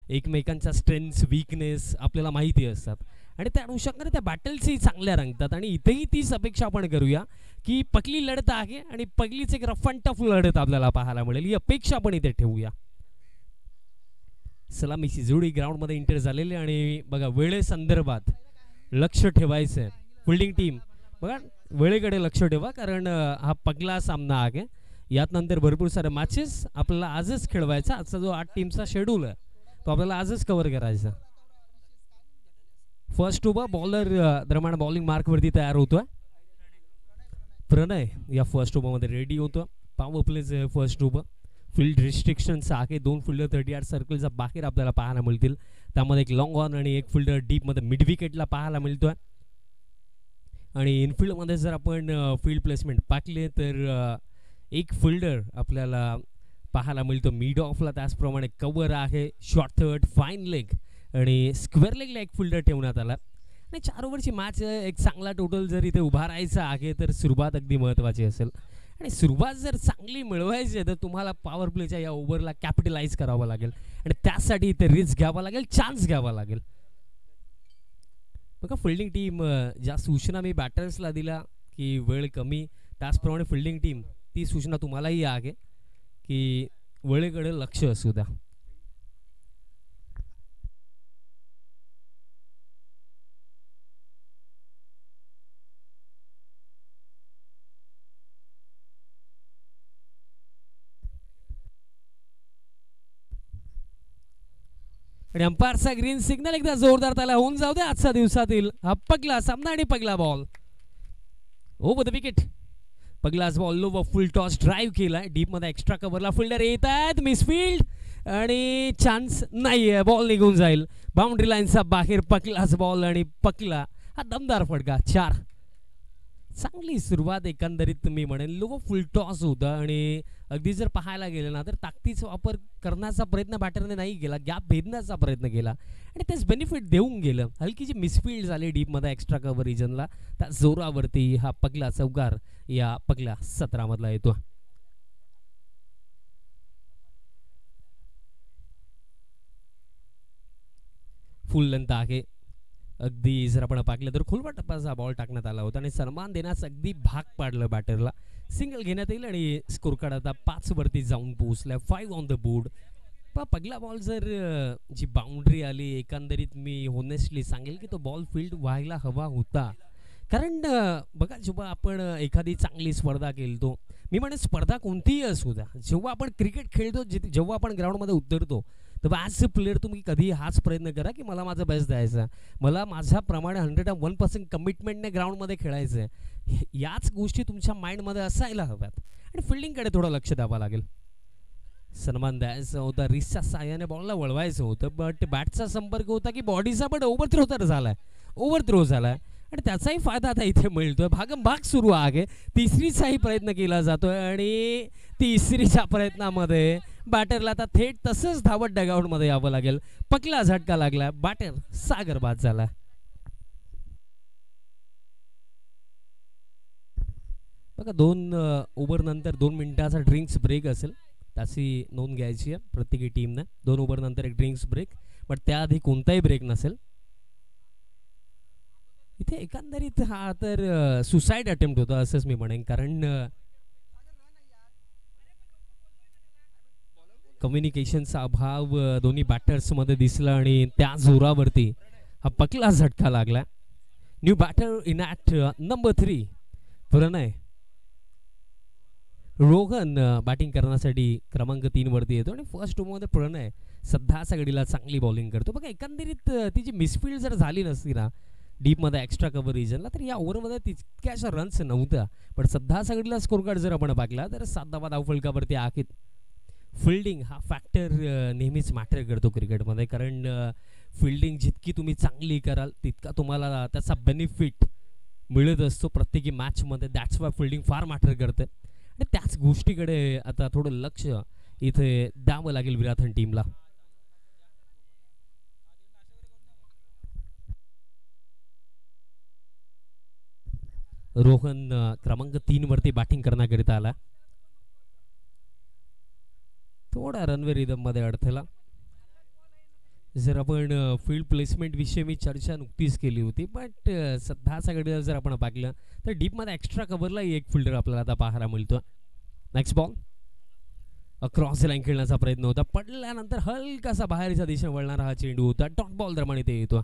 एकमेकांच्या strengths weakness आपल्याला माहिती असतात आणि त्या अनुषंगाने त्या बॅटल्सही चांगल्या रंगतात आणि इथेही तीच अपेक्षा आपण करूया की पहिली लढत आहे आणि पहिलीच एक रफ अँड टफ लढत आपल्याला पाहायला मिळेल ही अपेक्षा आपण इथे ठेवूया. सलामीची जोडी ग्राउंडमध्ये एंटर झालेली आणि बघा वेळेसंदर्भात लक्ष ठेवायचं आहे. फिल्डिंग टीम बघा वेळेकडे लक्ष ठेवा कारण हा पहिला सामना आहे. यात नंतर भरपूर सारे मॅचेस आपल्याला आजच खेळवायचा. आजचा जो 8 टीमचा शेड्यूल आहे तो आपल्याला आजच कव्हर करायचा. फर्स्ट ओव्हर बॉलर दरम्यान बॉलिंग मार्कवरती तयार होतोय. प्रणय या फर्स्ट ओव्हरमध्ये रेडी होतो. Power प्लेच first over. Field restrictions आहे. 2 फिल्डर 30 यार्ड सर्कलचा बाहेर आपल्याला पाहायला मिळतील. त्यामध्ये एक लॉंग ऑन आणि एक फिल्डर डीपमध्ये मिड विकेटला पाहायला मिळतोय. आणि इनफिल्डमध्ये जर आपण फील्ड प्लेसमेंट पाकले तर एक फिल्डर आपल्याला पाहायला मिळतो मिड ऑफला. त्याचप्रमाणे कव्हर आहे. शॉर्ट थर्ड फाईन लेग आणि स्क्वेअर लेगला एक फिल्डर ठेवण्यात आला. आणि 4 ओव्हरची मॅच एक चांगला टोटल जर इथे उभा राहायचा आहे तर सुरुवात अगदी महत्त्वाची असेल आणि सुरुवात जर चांगली मिळवायची आहे तर तुम्हाला पॉवर प्लेच्या या ओव्हरला कॅपिटलाइज करावं लागेल आणि त्यासाठी इथे रिस्क घ्यावा लागेल, चान्स घ्यावा लागेल. बघा फिल्डिंग टीम ज्या सूचना मी बॅटर्सला दिला की वेळ कमी त्याचप्रमाणे फिल्डिंग टीम ती सूचना तुम्हालाही आहे की वेळेकडे लक्ष असू द्या. आणि अंपायरचा ग्रीन सिग्नल एकदा जोरदार त्याला होऊन जाऊ दे. आजच्या दिवसातील हा पहिला सामना आणि पहिला बॉल ओव्हर द विकेट. पहिलाच बॉल लो व फुल टॉस ड्राईव्ह केलाय. डीप मध्ये एक्स्ट्रा कव्हरला फिल्डर येत आहेत. मिसफील्ड आणि चान्स नाहीये. बॉल निघून जाईल बाउंड्री लाईनचा बाहेर. पहिलाच बॉल आणि पहिला हा दमदार फटका 4. चांगली सुरुवात एकंदरीत मी म्हणेन. लो फुल टॉस होता आणि अगदी जर पाहायला गेलं ना तर ताकदीचा वापर करण्याचा प्रयत्न बॅटरने नाही केला. गॅप भेदण्याचा प्रयत्न केला आणि तेच बेनिफिट देऊन गेलं. हलकी जी मिसफील्ड झाली डीपमध्ये एक्स्ट्रा कव्हर रिजनला त्या जोरावरती हा पहिला चौकार या पहिल्या 17 मधला येतो. फुल लेंथ आहे. अगदी जर आपण पाहिलं तर खुलवा टप्प्याचा बॉल टाकण्यात आला होता आणि सन्मान देण्यास अगदी भाग पाडलं बॅटरला. सिंगल घेण्यात येईल आणि स्कोर कार्ड आता 5 वरती जाऊन पोहोचलाय. 5 ऑन द बोर्ड. पहिला बॉल जर जी बाउंड्री आली एकंदरीत मी होनेस्टली सांगेल की तो बॉल फील्ड व्हायला हवा होता. कारण बघा जेव्हा आपण एखादी चांगली स्पर्धा खेळतो मी म्हणेन स्पर्धा कोणतीही असू द्या जेव्हा आपण क्रिकेट खेळतो जेव्हा आपण ग्राउंडमध्ये उतरतो तर ॲज अ प्लेअर तुम्ही कधी हाच प्रयत्न करा की मला माझा बेस्ट द्यायचा, मला माझ्याप्रमाणे 101% कमिटमेंटने ग्राउंडमध्ये खेळायचं आहे. याच गोष्टी तुमच्या माइंडमध्ये असायला हव्यात आणि फिल्डिंगकडे थोडं लक्ष द्यावं लागेल. सन्मान द्यायचा होता. रिसच्या साह्याने बॉलला वळवायचं होतं बट बॅटचा संपर्क होता की बॉडीचा पण ओव्हरथ्रो तर झालाय. ओव्हरथ्रो झालाय आणि त्याचाही फायदा आता इथे मिळतोय. भागमभाग सुरू आहे. तिसरीचाही प्रयत्न केला जातोय आणि तिसरीच्या प्रयत्नामध्ये बॅटरला आता थेट तसंच धावत डगआउटमध्ये यावं लागेल. पहिला झटका लागला. बॅटर सागर बाद झाला. बघा 2 ओव्हर नंतर 2 मिनिटाचा ड्रिंक्स ब्रेक असेल त्याची नोंद घ्यायची आहे प्रत्येकी टीमने. 2 ओव्हर नंतर एक ड्रिंक्स ब्रेक बट त्याआधी कोणताही ब्रेक नसेल. इथे एकंदरीत हा तर सुसाईड अटेम्प्ट होता असंच मी म्हणेन कारण कम्युनिकेशनचा अभाव दोन्ही बॅटर्समध्ये दिसला आणि त्या जोरावरती हा पहिला झटका लागला. New batter in at number 3 Pranay. Rohan batting करण्यासाठी क्रमांक 3 वरती येतो आणि फर्स्ट ओव्हरमध्ये प्रणय सध्याच्या घडीला चांगली बॉलिंग करतो. बघा एकंदरीत तिची मिसफील्ड जर झाली नसती ना डीपमध्ये एक्स्ट्रा कव्हर रिजनला तर या ओव्हरमध्ये तितक्याशा रन्स नव्हत्या. पण सध्याच्या घडीला स्कोर कार्ड जर आपण पाहिला तर 7 धावा धावफलकावरती आहेत. फिल्डिंग हा फॅक्टर नेहमीच मॅटर करतो क्रिकेटमध्ये कारण फिल्डिंग जितकी तुम्ही चांगली कराल तितका तुम्हाला त्याचा बेनिफिट मिळत असतो प्रत्येकी मॅचमध्ये. दॅट्स वाय फिल्डिंग फार मॅटर करते आणि त्याच गोष्टीकडे आता थोडं लक्ष इथे द्यावं लागेल विराथन टीमला. रोहन क्रमांक 3 वरती बॅटिंग करण्याकरिता आला. थोडा रनवे रिदम मध्ये अडथळा. जर आपण फील्ड प्लेसमेंट विषयी मी चर्चा नुकतीच केली होती, बट सध्याच्या घडीला जर आपण पाहिलं तर डीपमध्ये एक्स्ट्रा कव्हरलाही एक फिल्डर आपल्याला आता पाहायला मिळतो. नेक्स्ट बॉल क्रॉस लाईन खेळण्याचा प्रयत्न होता, पडल्यानंतर हलकासा बाहेरच्या दिशेने वळणारा हा चेंडू होता. डॉट बॉल दरम्यान इथे येतो.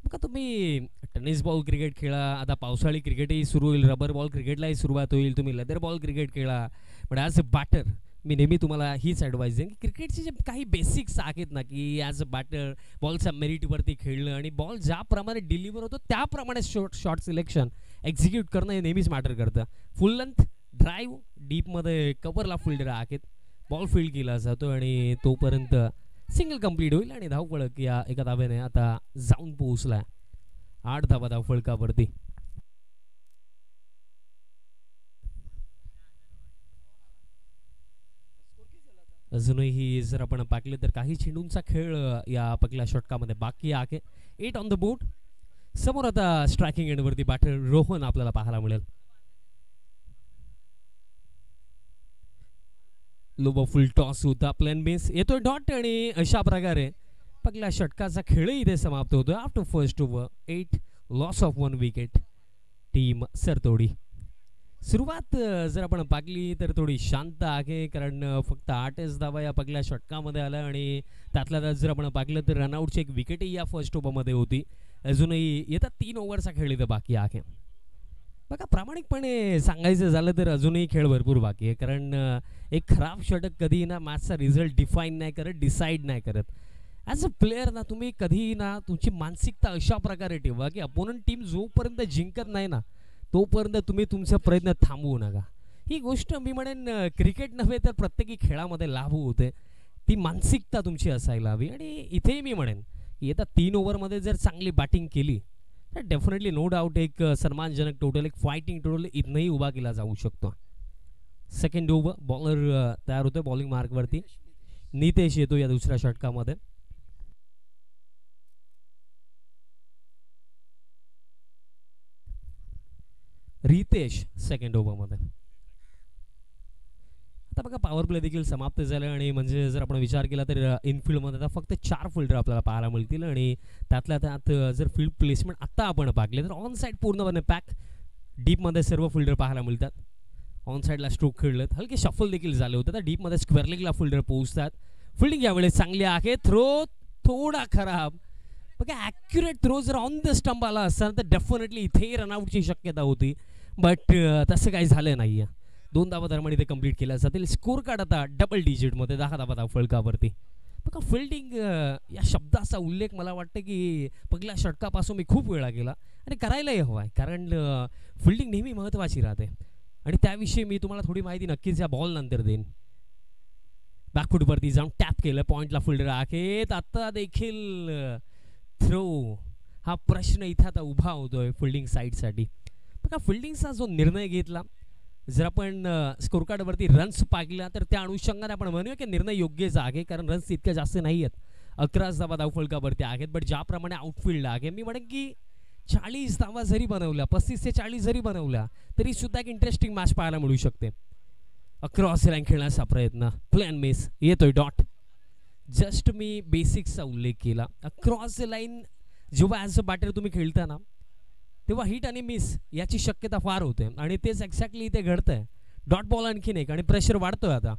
बघा तुम्ही टेनिस बॉल क्रिकेट खेळा, आता पावसाळी क्रिकेटही सुरू होईल, रबर बॉल क्रिकेटलाही सुरुवात होईल, तुम्ही लेदर बॉल क्रिकेट खेळा. पण ॲज अ बॅटर मी नेहमी तुम्हाला हीच ॲडवाईस देईन की क्रिकेटचे जे काही बेसिक्स आहेत ना, की ॲज अ बॅटर बॉलच्या मेरिटवरती खेळणं आणि बॉल ज्याप्रमाणे डिलिव्हर होतो त्याप्रमाणे शॉट सिलेक्शन एक्झिक्यूट करणं हे नेहमीच मॅटर करतं. फुल लेंथ ड्राईव्ह डीपमध्ये कव्हरला फिल्डर आहेत, बॉल फील्ड केला जातो आणि तोपर्यंत सिंगल कंप्लीट होईल आणि धावफलक या एका धावेने आता जाऊन पोहोचला 8 धावा धावफलकावरती. अजूनही जर आपण पाहिलं तर काही चेंडूंचा खेळ या पहिल्या षटकामध्ये बाकी आहे. 8 ऑन द बोर्ड. समोर आता स्ट्रायकिंग एंडवरती बॅटर रोहन आपल्याला पाहायला मिळेल. लो फुल टॉस होता, प्लेन बेस येतोय डॉट आणि अशा प्रकारे पहिल्या षटकाचा खेळही इथे समाप्त होतोय. After first over 8 loss of 1 wicket team Sartodi. सुरुवात जर आपण पाहिली तर थोडी शांत आहे, कारण फक्त 8च धावा या पहिल्या षटकामध्ये आल्या आणि त्यातल्या त्यात जर आपण पाहिलं तर रनआउटची एक विकेटही या फर्स्ट ओव्हरमध्ये होती. अजूनही येतात 3 ओव्हरचा खेळ इथं बाकी आहे. बघा प्रामाणिकपणे सांगायचं झालं तर अजूनही खेळ भरपूर बाकी आहे, कारण एक खराब षटक कधी ना मॅचचा रिझल्ट डिफाईन नाही करत, डिसाईड नाही करत. ॲज अ प्लेअर ना तुम्ही कधी ना तुमची मानसिकता अशा प्रकारे ठेवा की अपोनंट टीम जोपर्यंत जिंकत नाही ना तोपर्यंत तुम्ही तुमचा प्रयत्न थांबवू नका. ही गोष्ट मी म्हणेन क्रिकेट नव्हे तर प्रत्येकी खेळामध्ये लागू होते. ती मानसिकता तुमची असायला हवी आणि इथेही मी म्हणेन की येत्या 3 ओव्हरमध्ये जर चांगली बॅटिंग केली तर डेफिनेटली नो डाऊट एक सन्मानजनक टोटल, एक फायटिंग टोटल इथनंही उभा केला जाऊ शकतो. सेकंड ओव्हर बॉलर तयार होतो बॉलिंग मार्कवरती. नितेश येतो या दुसऱ्या षटकामध्ये. रितेश सेकंड ओव्हरमध्ये. आता बघा पॉवर प्ले देखील समाप्त झाले आणि म्हणजे जर आपण विचार केला तर इनफिल्डमध्ये आता फक्त 4 फिल्डर आपल्याला पाहायला मिळतील आणि त्यातल्या त्यात जर फील्ड प्लेसमेंट आता आपण पाहिले तर ऑन साईड पूर्णपणे पॅक. डीपमध्ये सर्व फिल्डर पाहायला मिळतात. ऑन साईडला स्ट्रोक खेळलेत, हलके शफल देखील झाले होते. तर डीपमध्ये स्क्वेअर लेगला फिल्डर पोहोचतात. फिल्डिंग यावेळेस चांगली आहे. थ्रो थोडा खराब. बघा ॲक्युरेट थ्रो जर ऑन द स्टंप आला असता तर डेफिनेटली इथेही रनआउटची शक्यता होती, बट तसं काही झालं नाही आहे. 2 धावा दरम्यान इथे कंप्लीट केल्या जातील. स्कोर कार्ड आता डबल डिजिटमध्ये 10 धावा धावफलकावरती. बघा फिल्डिंग या शब्दाचा उल्लेख मला वाटतं की पहिल्या षटकापासून मी खूप वेळा केला आणि करायलाही हवा आहे, कारण फिल्डिंग नेहमी महत्त्वाची राहते आणि त्याविषयी मी तुम्हाला थोडी माहिती नक्कीच या बॉल नंतर देईन. बॅकफुटवरती जाऊन टॅप केलं, पॉईंटला फिल्डर आहेत. आता देखील थ्रो हा प्रश्न इथे आता उभा होतोय फिल्डिंग साईडसाठी. बघा फिल्डिंगचा जो निर्णय घेतला, जर आपण स्कोर कार्डवरती रन्स पाहिला तर त्या अनुषंगाने आपण म्हणूया की निर्णय योग्यच आहे, कारण रन्स इतके जास्त नाही आहेत. 11 धावा धावफलकावरती आहेत, बट ज्याप्रमाणे आउटफिल्ड आहे मी म्हणेन की 40 धावा जरी बनवल्या, 35 ते 40 जरी बनवल्या तरी सुद्धा एक इंटरेस्टिंग मॅच पाहायला मिळू शकते. अक्रॉस लाईन खेळण्याचा प्रयत्न, प्लेन मिस, येतोय डॉट. जस्ट मी बेसिक्सचा उल्लेख केला. अक्रॉस लाईन जेव्हा ॲज अ बॅटर तुम्ही खेळता ना तेव्हा हिट आणि मिस याची शक्यता फार होते आणि तेच एक्झॅक्टली इथे घडतंय. डॉट बॉल आणखीन एक आणि प्रेशर वाढतोय आता.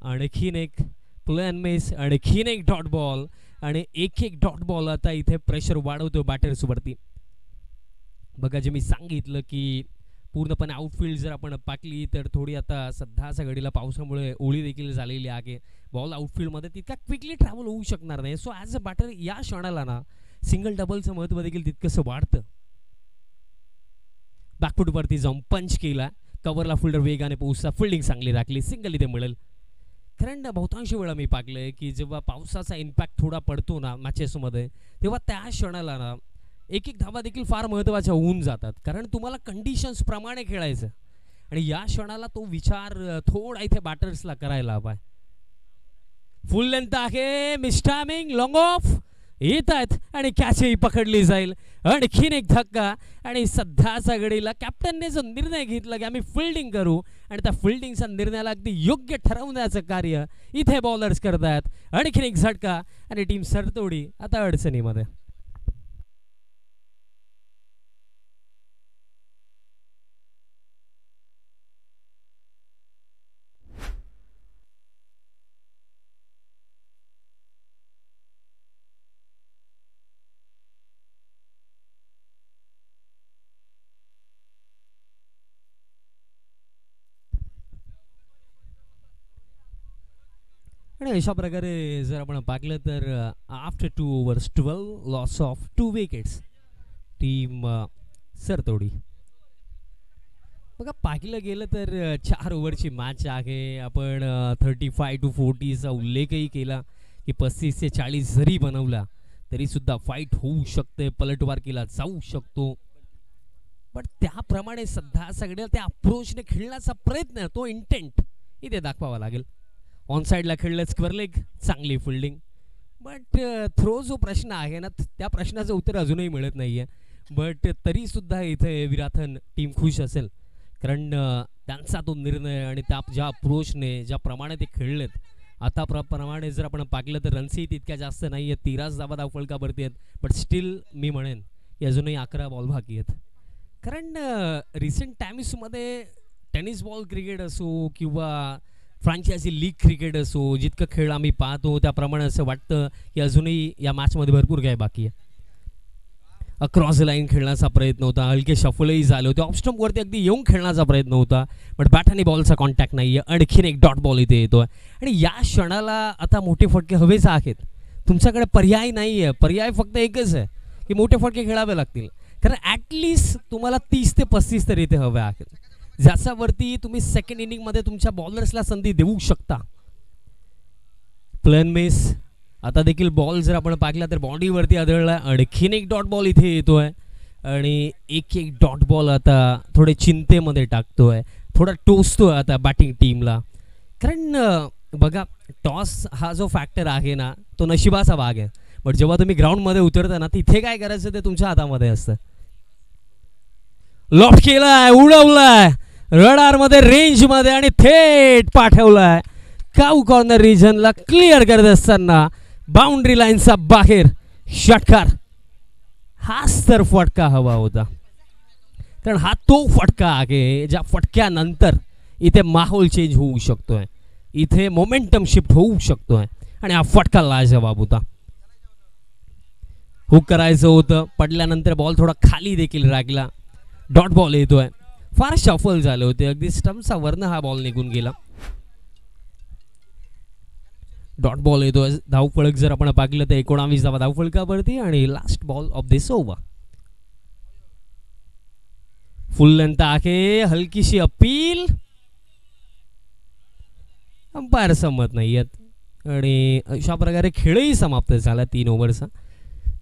आणखीन एक प्लेन मिस, आणखीन एक डॉट बॉल आणि एक डॉट बॉल आता इथे प्रेशर वाढवतो बॅटर्सवरती. बघा जे मी सांगितलं की पूर्णपणे आउटफील्ड जर आपण पाकली तर थोडी आता सध्याच्या घडीला पावसामुळे ओळी देखील झालेली आहे. बॉल आउटफील्डमध्ये तितका क्विकली ट्रॅव्हल होऊ शकणार नाही. सो ॲज अ बॅटर या क्षणाला ना सिंगल डबलचं महत्त्व देखील तितकंसं वाढतं. बॅकफुटवरती जाऊन पंच केला, कव्हरला फिल्डर वेगाने पोहोचता, फिल्डिंग चांगली राखली, सिंगल इथे मिळेल. कारण बहुतांश वेळा मी पाहिलंय की जेव्हा पावसाचा इम्पॅक्ट थोडा पडतो ना मॅचेसमध्ये तेव्हा त्या क्षणाला ना एक धावा देखील फार महत्त्वाच्या होऊन जातात, कारण तुम्हाला कंडिशन्स प्रमाणे खेळायचं आणि या क्षणाला तो विचार थोडा इथे बॅटर्सला करायला हवा. फुल लेंथ आहे, मिस्टामिंग, लॉंग ऑफ, येत आहेत आणि कॅचही पकडली जाईल. आणखीन एक धक्का आणि सध्याच्या घडीला कॅप्टनने जो निर्णय घेतला की आम्ही फिल्डिंग करू आणि त्या फिल्डिंगचा निर्णयाला अगदी योग्य ठरवण्याचं कार्य इथे बॉलर्स करतात. आणखीन एक झटका आणि टीम सरतोडी आता अडचणीमध्ये. आणि अशा प्रकारे जर आपण पाहिलं तर after 2 overs 12 loss of 2 wickets team Sartodi. बघा पाहिलं गेलं तर 4 ओव्हरची मॅच आहे. आपण 35-40चा उल्लेखही केला की 35 ते 40 जरी बनवला तरी सुद्धा फाईट होऊ शकते, पलटवार केला जाऊ शकतो. पण त्याप्रमाणे सध्या सगळ्या त्या अप्रोचने खेळण्याचा प्रयत्न तो इंटेंट इथे दाखवावा लागेल. ऑन साईडला खेळलं स्क्वेअर लेग, चांगली फिल्डिंग. बट थ्रो जो प्रश्न आहे ना त्या प्रश्नाचं उत्तर अजूनही मिळत नाही आहे. बट तरीसुद्धा इथे विराथन टीम खुश असेल कारण त्यांचा तो निर्णय आणि त्या ज्या अप्रोचने ज्याप्रमाणे ते खेळलेत आताप्रमाणे जर आपण पाहिलं तर रन्सही तितक्या जास्त नाही आहेत. 13 धावा धावफलकावरती आहेत. बट स्टील मी म्हणेन की अजूनही 11 बॉल बाकी आहेत. कारण रिसेंट टाइम्समध्ये टेनिस बॉल क्रिकेट असो किंवा फ्रांचायझी लीग क्रिकेट असो जितकं खेळ आम्ही पाहतो त्याप्रमाणे असं वाटतं की अजूनही या मॅचमध्ये भरपूर काय बाकी आहे. अक्रॉस लाईन खेळण्याचा प्रयत्न होता, हलके शफलही झाले होते, ऑफस्टम्पवरती अगदी येऊन खेळण्याचा प्रयत्न होता. बट बॅट आणि बॉलचा कॉन्टॅक्ट नाही आहे. आणखीन एक डॉट बॉल इथे येतो आहे आणि या क्षणाला आता मोठे फटके हवेच आहेत. तुमच्याकडे पर्याय नाही आहे. पर्याय फक्त एकच आहे की मोठे फटके खेळावे लागतील. कारण ॲटलिस्ट तुम्हाला 30 ते 35 तरी इथे हवे आहेत ज्याच्यावरती तुम्ही सेकंड इनिंगमध्ये तुमच्या बॉलर्सला संधी देऊ शकता. Plain miss. आता देखील बॉल जर आपण पाहिला तर बॉडीवरती आदळला. आणखीन एक डॉट बॉल इथे येतोय आणि एक डॉट बॉल आता थोडे चिंतेमध्ये टाकतोय, थोडा टोचतोय आता बॅटिंग टीमला. कारण बघा टॉस हा जो फॅक्टर आहे ना तो नशिबाचा भाग आहे. बट जेव्हा तुम्ही ग्राउंडमध्ये उतरता ना तिथे काय करायचं ते तुमच्या हातामध्ये असतं. लॉफ्ट केलाय, उडवलाय रडारमध्ये रेंजमध्ये आणि थेट पाठवलाय काऊ कॉर्नर रिजनला. क्लिअर करत असताना बाउंड्री लाईनचा बाहेर षटकार. हाच तर फटका हवा होता. कारण हा तो फटका आहे ज्या फटक्यानंतर इथे माहोल चेंज होऊ शकतोय, इथे मोमेंटम शिफ्ट होऊ शकतोय आणि हा फटका लाजवाब होता. हुक करायचं होतं, पडल्यानंतर बॉल थोडा खाली देखील लागला. डॉट बॉल येतोय. फार शफल झाले होते, अगदी स्टम्पचा वरनं हा बॉल निघून गेला. डॉट बॉल येतोय. धावफलक जर आपण पाहिलं तर 19 धावा धावफलकावरती आणि last ball of this over. Full length आहे, हलकीशी अपील. अंपायर सहमत नाही आहेत आणि अशा प्रकारे खेळही समाप्त झाला 3 ओव्हरचा.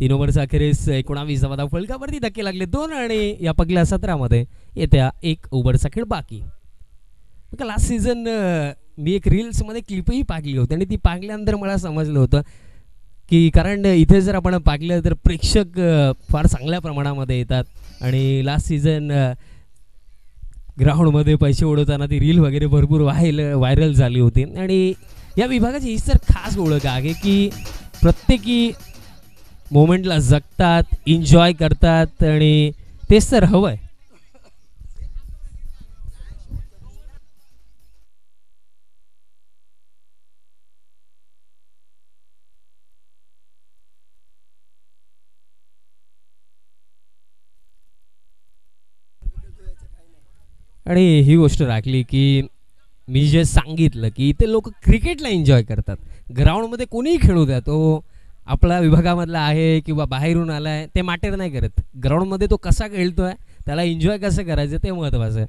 3 ओव्हरचा अखेरीस 19 धावा धावफलकावरती धक्के लागले 2 आणि या पहिल्या 17मध्ये येत्या 1 ओव्हरचा खेळ बाकी. लास्ट सीझन मी एक रील्समध्ये क्लिपही पाहिली होती आणि ती पाहिल्यानंतर मला समजलं होतं की कारण इथे जर आपण पाहिलं तर प्रेक्षक फार चांगल्या प्रमाणामध्ये येतात आणि लास्ट सीझन ग्राउंडमध्ये पैसे उडवताना ती रील वगैरे भरपूर व्हायरल झाली होती. आणि या विभागाची हीच तर खास ओळख आहे की प्रत्येकी मोमेंटला जगतात, एन्जॉय करतात आणि तेच तर हवं आहे. आणि ही गोष्ट राखली की मी जे सांगितलं की इथे लोक क्रिकेटला एन्जॉय करतात. ग्राउंडमध्ये कोणीही खेळू द्या, तो आपल्या विभागामधला आहे किंवा बाहेरून आला आहे ते मॅटर नाही करत. ग्राउंडमध्ये तो कसा खेळतोय, त्याला एन्जॉय कसं करायचं ते महत्त्वाचं आहे.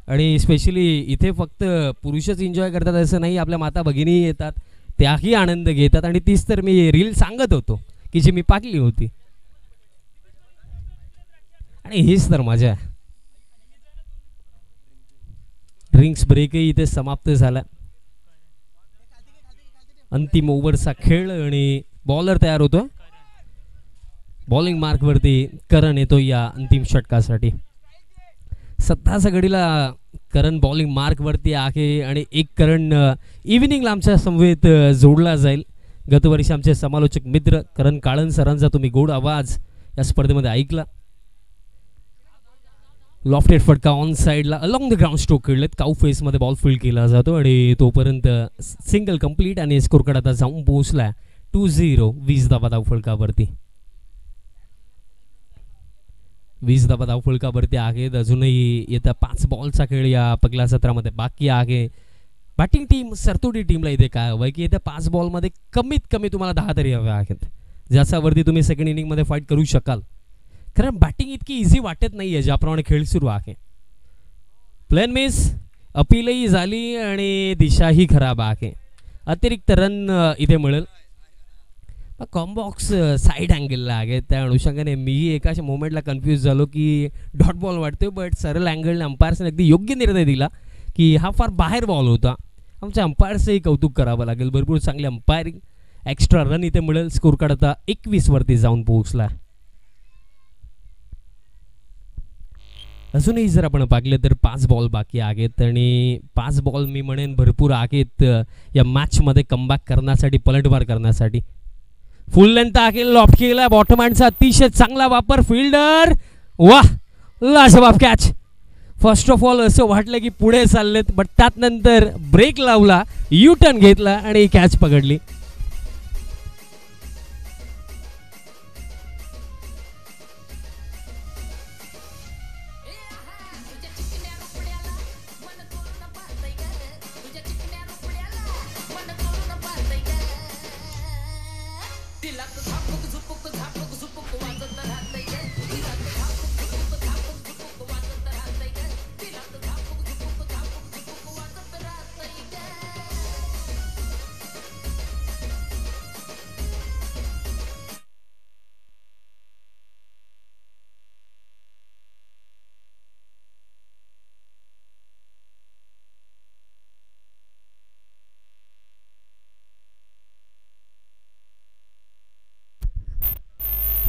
आणि स्पेशली इथे फक्त पुरुषच एन्जॉय करतात असं नाही, आपल्या माता भगिनी येतात, त्याही आनंद घेतात. आणि तीच तर मी रील सांगत होतो की जी मी पाहिली होती. आणि हीच तर मजा आहे. ड्रिंक्स ब्रेकही इथे समाप्त झाला. अंतिम ओव्हरचा खेळ आणि बॉलर तयार होतो. बॉलिंग मार्कवरती करण येतो या अंतिम षटकासाठी. सध्याच्या घडीला करण बॉलिंग मार्कवरती आहे आणि एक करण इव्हिनिंगला आमच्या समवेत जोडला जाईल. गतवर्षी आमचे समालोचक मित्र करण काळन सरांचा तुम्ही गोड आवाज या स्पर्धेमध्ये ऐकला. लॉफ्टेड फटका ऑन साईडला अलॉंग द ग्राउंड स्ट्रोक खेळलेत. काऊ फेसमध्ये बॉल फील्ड केला जातो आणि तोपर्यंत सिंगल कंप्लीट आणि स्कोर कार्ड आता जाऊन पोहोचला 2-0 20 धावा धावफलकावरती. 20 धावा धावफलकावरती आहेत. अजूनही येत्या 5 बॉलचा खेळ या पहिल्या सत्रामध्ये बाकी आहे. बॅटिंग टीम सरतोडी टीमला इथे काय हवं की येत्या 5 बॉलमध्ये कमीत कमी तुम्हाला 10 तरी हव्या आहेत, ज्याच्यावरती तुम्ही सेकंड इनिंगमध्ये फाईट करू शकाल. कारण बॅटिंग इतकी इझी वाटत नाही आहे ज्याप्रमाणे खेळ सुरू आहे. प्लेन मिस अपीलही झाली आणि दिशाही खराब आहे. अतिरिक्त रन इथे मिळेल. कॉम्बॉक्स साईड अँगलला आहे, त्या अनुषंगाने मीही एका अशा मोमेंटला कन्फ्यूज झालो की डॉट बॉल वाटतोय, बट सरळ अँगलने अंपायर्सने अगदी योग्य निर्णय दिला की हा फार बाहेर बॉल होता. आमच्या अंपायर्सचंही कौतुक करावं लागेल. भरपूर चांगली अंपायरिंग. एक्स्ट्रा रन इथे मिळेल. स्कोर कार्ड आता 21 वरती जाऊन पोहोचला. अजूनही जर आपण पाहिलं तर 5 बॉल बाकी आहेत आणि 5 बॉल मी म्हणेन भरपूर आहेत या मॅचमध्ये कमबॅक करण्यासाठी, पलटवार करण्यासाठी. फुल लेंथ आहे, लॉफ्ट केला, बॉटम हँडचा अतिशय चांगला वापर. फिल्डर वाह, लाजवाब कॅच. फर्स्ट ऑफ ऑल असं वाटलं की पुढे चाललेत, बट त्यानंतर ब्रेक लावला, यू टर्न घेतला आणि कॅच पकडली.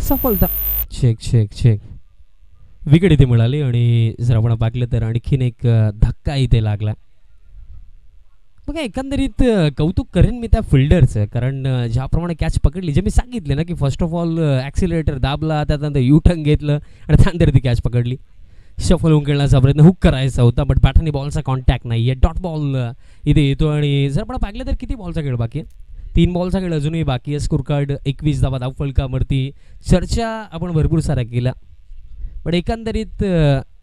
सफलता. Check check check. विकेट इथे मिळाली आणि जर आपण पाहिलं तर आणखीन एक धक्का इथे लागला. बघा, एकंदरीत कौतुक करेन मी त्या फिल्डरचं, कारण ज्याप्रमाणे कॅच पकडली, जे मी सांगितले ना की फर्स्ट ऑफ ऑल ॲक्सिलेटर दाबला, त्यानंतर यू टर्न घेतलं आणि त्यानंतर ती कॅच पकडली. शफल होऊन खेळण्याचा प्रयत्न हुक करायचा होता, बट बॅटाने बॉलचा कॉन्टॅक्ट नाही आहे. डॉट बॉल इथे येतो आणि जर आपण पाहिलं तर किती बॉलचा खेळ बाकी आहे? 3 बॉलचा खेळ अजूनही बाकी आहे. स्कोर कार्ड 21 धावा धावफलकावरती. चर्चा आपण भरपूर साऱ्या केल्या, पण एकंदरीत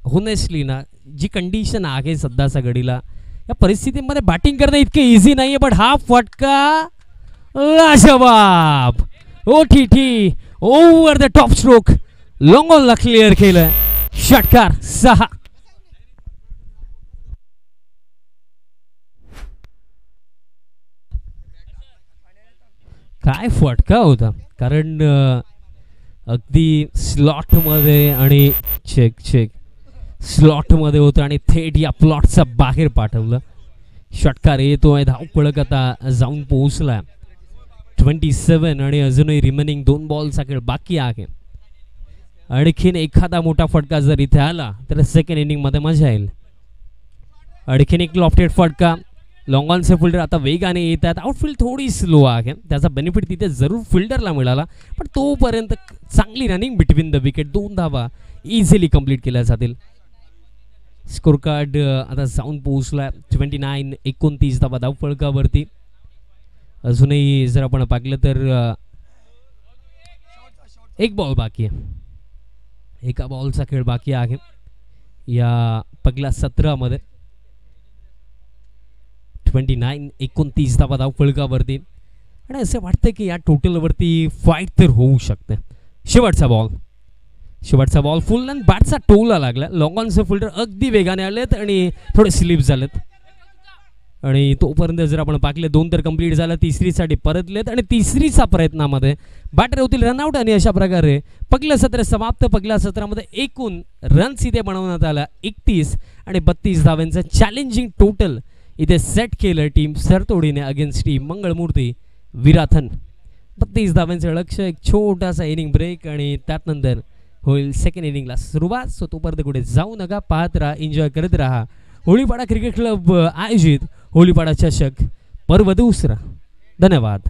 होनेस्टली ना जी कंडिशन आहे सध्याच्या घडीला, या परिस्थितीमध्ये बॅटिंग करणं इतके इझी नाही आहे. बट हा फटका लाजवाब. OTT over the top stroke, long ऑनला क्लिअर केलं. षटकार 6. काय फटका होता, कारण अगदी स्लॉटमध्ये आणि चेक चेक स्लॉटमध्ये होतं आणि थेट या प्लॉटचा बाहेर पाठवलं. षटकार येतोय. धावपळक आता जाऊन पोहोचला 27 आणि अजूनही रिमेनिंग 2 बॉलचा खेळ बाकी आहे. आणखीन एखादा मोठा फटका जर इथे आला तर सेकंड इनिंगमध्ये मजा येईल. आणखीन एक लॉफ्टेड फटका. लॉंग ऑनचे फिल्डर आता वेगाने येतात. आउटफील्ड थोडी स्लो आहे, त्याचा बेनिफिट तिथे जरूर फिल्डरला मिळाला, पण तोपर्यंत चांगली रनिंग बिटवीन द विकेट. 2 धावा इझिली कंप्लीट केल्या जातील. स्कोर कार्ड आता जाऊन पोहोचला 29 धावा धावफलकावरती. अजूनही जर आपण पाहिलं तर एक बॉल बाकी आहे. एका बॉलचा खेळ बाकी आहे या पहिल्या 17मध्ये. 29 धावा धावफलकावरती आणि असं वाटतं की या टोटलवरती फाईट तर होऊ शकते. शेवटचा बॉल फुल आणि बॅटचा टोला लागला. लॉंग ऑनचे फिल्डर अगदी वेगाने आलेत आणि थोडे स्लिप झालेत आणि तोपर्यंत जर आपण पाहिलं 2 तर कंप्लीट झाला, तिसरीसाठी परतलेत आणि तिसरीचा प्रयत्नामध्ये बॅटर होतील रनआउट आणि अशा प्रकारे पहिलं सत्र समाप्त. पहिल्या सत्रामध्ये एकूण रन्स इथे बनवण्यात आला 31 आणि 32 धावांचं चॅलेंजिंग टोटल इथे सेट केलं team सरतोडीने against team Mangalmurti Virathan. 32 धावांचं लक्ष्य. एक छोटासा इनिंग ब्रेक आणि त्यानंतर होईल सेकंड इनिंगला सुरुवात. सो तोपर्यंत कुठे जाऊ नका, पाहत राहा, एन्जॉय करत राहा. होळीपाडा क्रिकेट क्लब आयोजित होळीपाडा चषक पर्व दुसरा. धन्यवाद.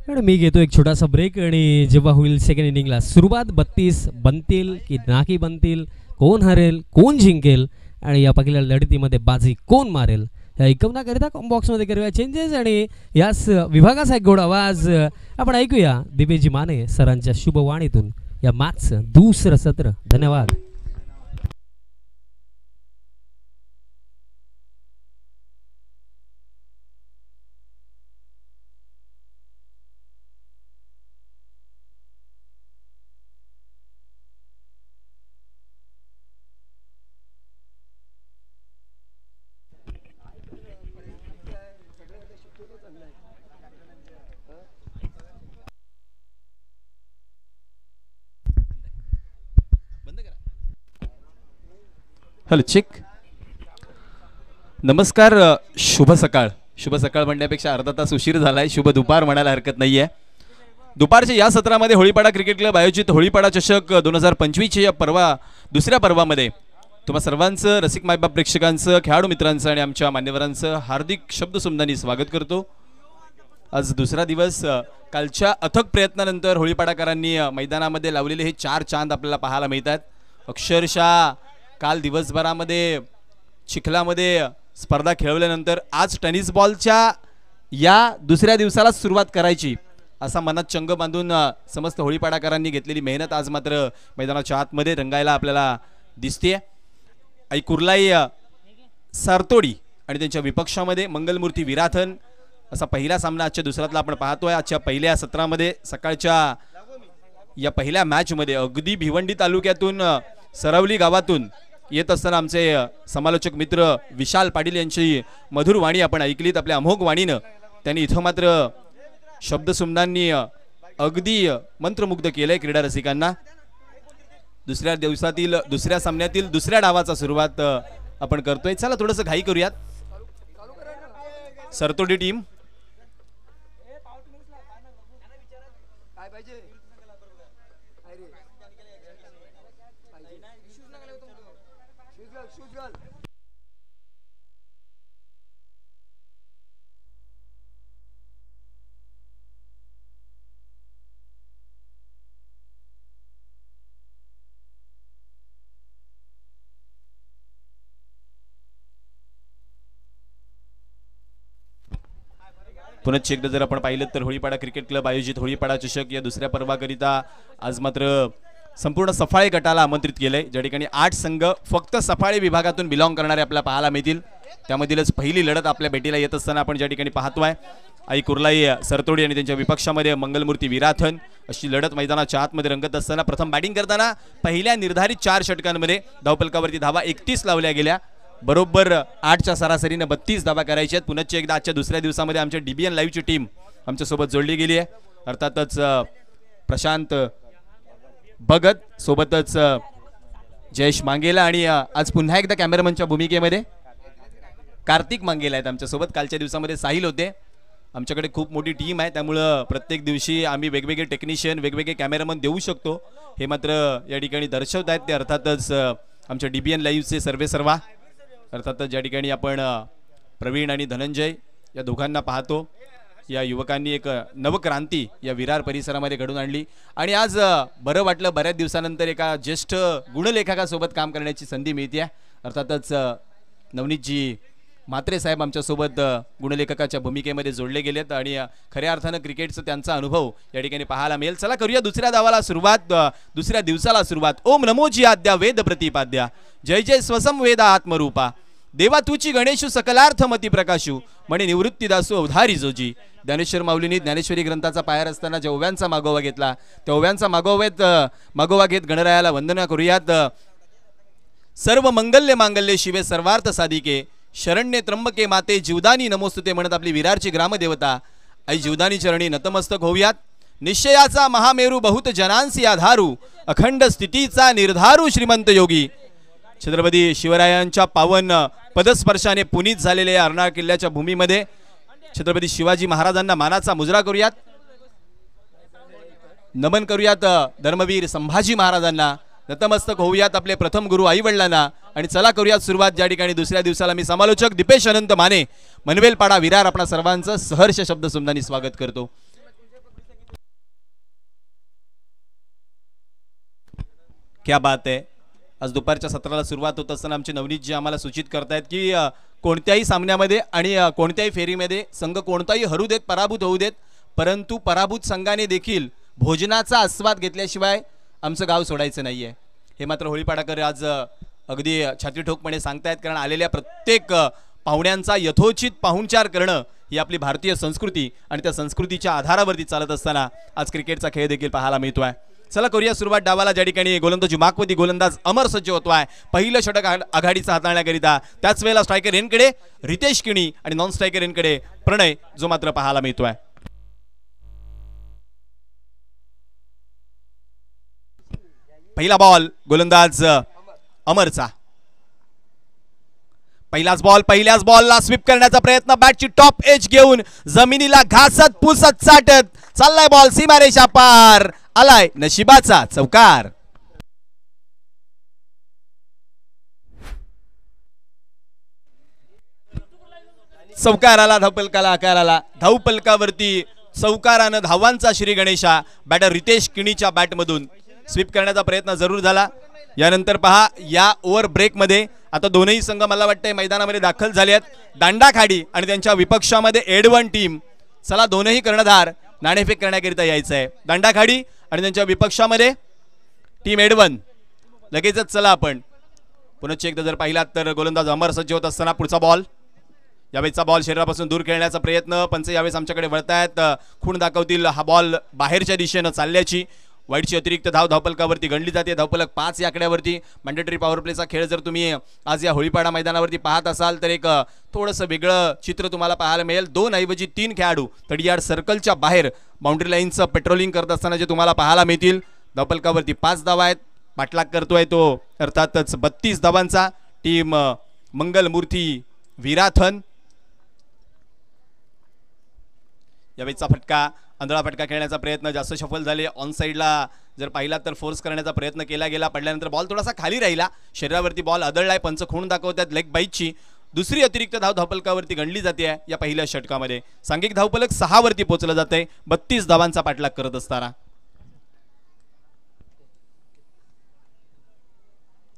आणि मी घेतो एक छोटासा ब्रेक आणि जेव्हा होईल सेकंड इनिंगला सुरुवात. 32 बनतील की नाकी बनतील, कोण हरेल कोण जिंकेल आणि या पहिल्या लढतीमध्ये बाजी कोण मारेल या ऐकवण्याकरिता बॉक्समध्ये करूया चेंजेस. आणि याच विभागाचा एक गोड आवाज आपण ऐकूया दिवेजी माने सरांच्या शुभवाणीतून या मॅचचं दुसरं सत्र. धन्यवाद. Hello check. नमस्कार. शुभ सकाळ. शुभ सकाळ म्हणण्यापेक्षा अर्धा तास उशीर झालाय. शुभ दुपार म्हणायला हरकत नाहीये. दुपारच्या या सत्रामध्ये होळीपाडा क्रिकेट क्लब आयोजित होळीपाडा चषक 2025 या दुसऱ्या पर्वामध्ये तुम्हा सर्वांचं, रसिक मायबाप प्रेक्षकांचं, खेळाडू मित्रांचं आणि आमच्या मान्यवरांचं हार्दिक शब्दसुमनानी स्वागत करतो. आज दुसरा दिवस. कालच्या अथक प्रयत्नानंतर होळीपाडाकरांनी मैदानामध्ये लावलेले हे 4 चांद आपल्याला पाहायला मिळतात. अक्षरशः काल दिवसभरामध्ये चिखलामध्ये स्पर्धा खेळवल्यानंतर आज टेनिस बॉलच्या या दुसऱ्या दिवसाला सुरुवात करायची असा मनात चंग बांधून समस्त होळीपाडाकरांनी घेतलेली मेहनत आज मात्र मैदानाच्या आतमध्ये रंगायला आपल्याला दिसते. आई कुर्लाई सरतोडी आणि त्यांच्या विपक्षामध्ये मंगलमूर्ती विराथन असा पहिला सामना आजच्या दुसऱ्यातला आपण पाहतोय. आजच्या पहिल्या सत्रामध्ये सकाळच्या या पहिल्या मॅचमध्ये अगदी भिवंडी तालुक्यातून सरवली गावातून येत असताना आमचे समालोचक मित्र विशाल पाटील यांची मधुर वाणी आपण ऐकलीत. आपल्या अमोघ वाणीनं त्यांनी इथं मात्र शब्दसुमनांनी अगदी मंत्रमुग्ध केलंय क्रीडा रसिकांना. दुसऱ्या दिवसातील दुसऱ्या सामन्यातील दुसऱ्या डावाचा सुरुवात आपण करतोय. चला थोडंसं घाई करूयात. सरतोडी टीम पुनश्च एकदा जर आपण पाहिलं तर होळीपाडा क्रिकेट क्लब आयोजित होळीपाडा चषक या दुसऱ्या पर्वाकरिता आज मात्र संपूर्ण सफाळे गटाला आमंत्रित केलंय. ज्या ठिकाणी 8 संघ फक्त सफाळे विभागातून बिलॉंग करणारे आपल्याला पाहायला मिळतील. त्यामधीलच पहिली लढत आपल्या भेटीला येत असताना आपण ज्या ठिकाणी पाहतोय आई कुर्लाई सरतोडी आणि त्यांच्या विपक्षामध्ये मंगलमूर्ती विराथन अशी लढत मैदानाच्या आतमध्ये रंगत असताना प्रथम बॅटिंग करताना पहिल्या निर्धारित 4 षटकांमध्ये धावफलकावरती धावा 31 लावल्या गेल्या. बरोबर 8च्या सरासरीने 32 धावा करायच्या आहेत. पुनश्च एकदा आजच्या दुसऱ्या दिवसामध्ये आमच्या DBN लाईव्हची टीम आमच्यासोबत जोडली गेली आहे. अर्थातच प्रशांत भगत सोबतच जयेश मांगेला आणि आज पुन्हा एकदा कॅमेरामनच्या भूमिकेमध्ये कार्तिक मांगेला आहेत आमच्यासोबत. कालच्या दिवसामध्ये साहिल होते. आमच्याकडे खूप मोठी टीम आहे त्यामुळं प्रत्येक दिवशी आम्ही वेगवेगळे टेक्निशियन वेगवेगळे कॅमेरामन देऊ शकतो हे मात्र या ठिकाणी दर्शवत आहेत. ते अर्थातच आमच्या DBN लाईव्हचे सर्वेसर्वा अर्थातच ज्या ठिकाणी आपण प्रवीण आणि धनंजय या दोघांना पाहतो. या युवकांनी एक नवक्रांती या विरार परिसरामध्ये घडून आणली आणि आज बरं वाटलं बऱ्याच दिवसानंतर एका ज्येष्ठ गुणलेखकासोबत काम करण्याची संधी मिळते. अर्थातच नवनीतजी म्हात्रे साहेब आमच्यासोबत गुणलेखकाच्या भूमिकेमध्ये जोडले गेलेत आणि खऱ्या अर्थानं क्रिकेटचं त्यांचा अनुभव या ठिकाणी पाहायला मिळेल. चला करूया दुसऱ्या धावाला सुरुवात, दुसऱ्या दिवसाला सुरुवात. ओम नमोजी आद्या वेद प्रतिपाद्या, जय जय स्वसम वेदा आत्मरूपा, देवा तुची गणेशू सकलार्थ मती प्रकाशू, म्हणे निवृत्तीदासू अवधारी जोजी. ज्ञानेश्वर माऊलींनी ज्ञानेश्वरी ग्रंथाचा पाया असताना ज्या ओव्यांचा मागोवा घेतला त्या ओव्यांचा मागोवा घेत गणरायाला वंदना करूयात. सर्व मंगल्य मांगल्य शिवे सर्वार्थ साधिके, शरण्ये त्र्यंबके माते जीवदानी नमोस्तुते म्हणत आपली विरारची ग्रामदेवता आई जीवदानी चरणी नतमस्तक होऊयात. निश्चयाचा महामेरू बहुत जनांसी आधारू, अखंड स्थितीचा निर्धारू श्रीमंत योगी. छत्रपती शिवरायांच्या पावन पदस्पर्शाने पुनीत झालेल्या अर्नाळा किल्ल्याच्या भूमीमध्ये छत्रपती शिवाजी महाराजांना मानाचा मुजरा करूयात. नमन करूयात धर्मवीर संभाजी महाराजांना, नतमस्तक होऊयात आपले प्रथम गुरु आई वडिलांना. आणि चला करूयात सुरुवात. ज्या ठिकाणी दुसऱ्या दिवसाला मी समालोचक दीपेश अनंत माने, मनवेलपाडा विरार, आपणा सर्वांचं सहर्ष शब्द सुमनानी स्वागत करतो. क्या बात आहे. आज दुपारच्या सत्राला सुरुवात होत असताना आमचे नवनीतजी आम्हाला सूचित करतायत की कोणत्याही सामन्यामध्ये आणि कोणत्याही फेरीमध्ये संघ कोणताही हरू देत, पराभूत होऊ देत, परंतु पराभूत संघाने देखील भोजनाचा आस्वाद घेतल्याशिवाय आमचं गाव सोडायचं नाहीये. हे मात्र होळीपाडाकर आज अगदी छातीठोकपणे सांगतायत, कारण आलेल्या प्रत्येक पाहुण्यांचा यथोचित पाहुणचार करणं ही आपली भारतीय संस्कृती आणि त्या संस्कृतीच्या आधारावरती चालत असताना आज क्रिकेटचा खेळ देखील पाहायला मिळतोय. चला करूया सुरुवात डावाला. ज्या ठिकाणी गोलंदाज माकवती गोलंदाज अमर सज्ज होतोय पहिलं षटक आघाडीचा हाताळण्याकरिता. त्याच वेळेला स्ट्रायकर एनकडे रितेश किणी आणि नॉन स्ट्रायकर एनकडे प्रणय, जो मात्र पाहायला मिळतोय. पहिला बॉल गोलंदाज अमरचा. पहिल्याच बॉलला स्वीप करण्याचा प्रयत्न, बॅटची टॉप एज घेऊन जमिनीला घासत पुसत चाटत चाललाय बॉल, सीमारेषा पार, आलाय नशिबाचा चौकार. चौकाराला धावपलकाला आकार आला. धावपलकावरती चौकारानं धावांचा श्री गणेशा. बॅटर रितेश किणीच्या बॅटमधून स्वीप करण्याचा प्रयत्न जरूर झाला. यानंतर पहा, या ओव्हर ब्रेक मध्ये आता दोनही संघ मला वाटतंय मैदानामध्ये दाखल झाले आहेत. दांडाखाडी आणि त्यांच्या विपक्षामध्ये एडवन टीम. चला दोनही कर्णधार नाणेफेक करण्याकरिता यायचं आहे. दांडाखाडी आणि त्यांच्या विपक्षामध्ये टीम एडवन. लगेचच चला आपण पुन्हा एकदा जर पाहिलात तर गोलंदाज अमर सज्ज होत असताना पुढचा बॉल. यावेळेचा बॉल शरीरापासून दूर खेळण्याचा प्रयत्न. पंच यावेळेस आमच्याकडे वळतायत, खूण दाखवतील हा बॉल बाहेरच्या दिशेनं चालल्याची. वाईटची अतिरिक्त धावपलकावरती गणली जाते. धावपलक 5 या आकड्यावरती. मॅन्डेटरी पॉवर प्लेचा खेळ जर तुम्ही आज या होळीपाडा मैदानावरती पाहत असाल तर एक थोडंसं वेगळं चित्र तुम्हाला पाहायला मिळेल. 2 ऐवजी 3 खेळाडू तडीयार्ड सर्कलच्या बाहेर बाउंड्री लाईनचं पेट्रोलिंग करत असताना जे तुम्हाला पाहायला मिळतील. धावपलकावरती 5 धावा आहेत. पाठलाग करतोय तो अर्थातच 32 धावांचा टीम मंगलमूर्ती विराथन. यावेळीचा फटका, आंधळा फटका खेळण्याचा प्रयत्न, जास्त सफल झाले. ऑन साईडला जर पाहिला तर फोर्स करण्याचा प्रयत्न केला गेला. पडल्यानंतर बॉल थोडासा खाली राहिला, शरीरावरती बॉल आदळलाय. पंच खूण दाखवतात लेग बाईटची. दुसरी अतिरिक्त धावपलकावरती गणली जाते या पहिल्या षटकामध्ये. सांघिक धावपलक 6 वरती पोहोचलं जाते 32 धावांचा पाठलाग करत असताना.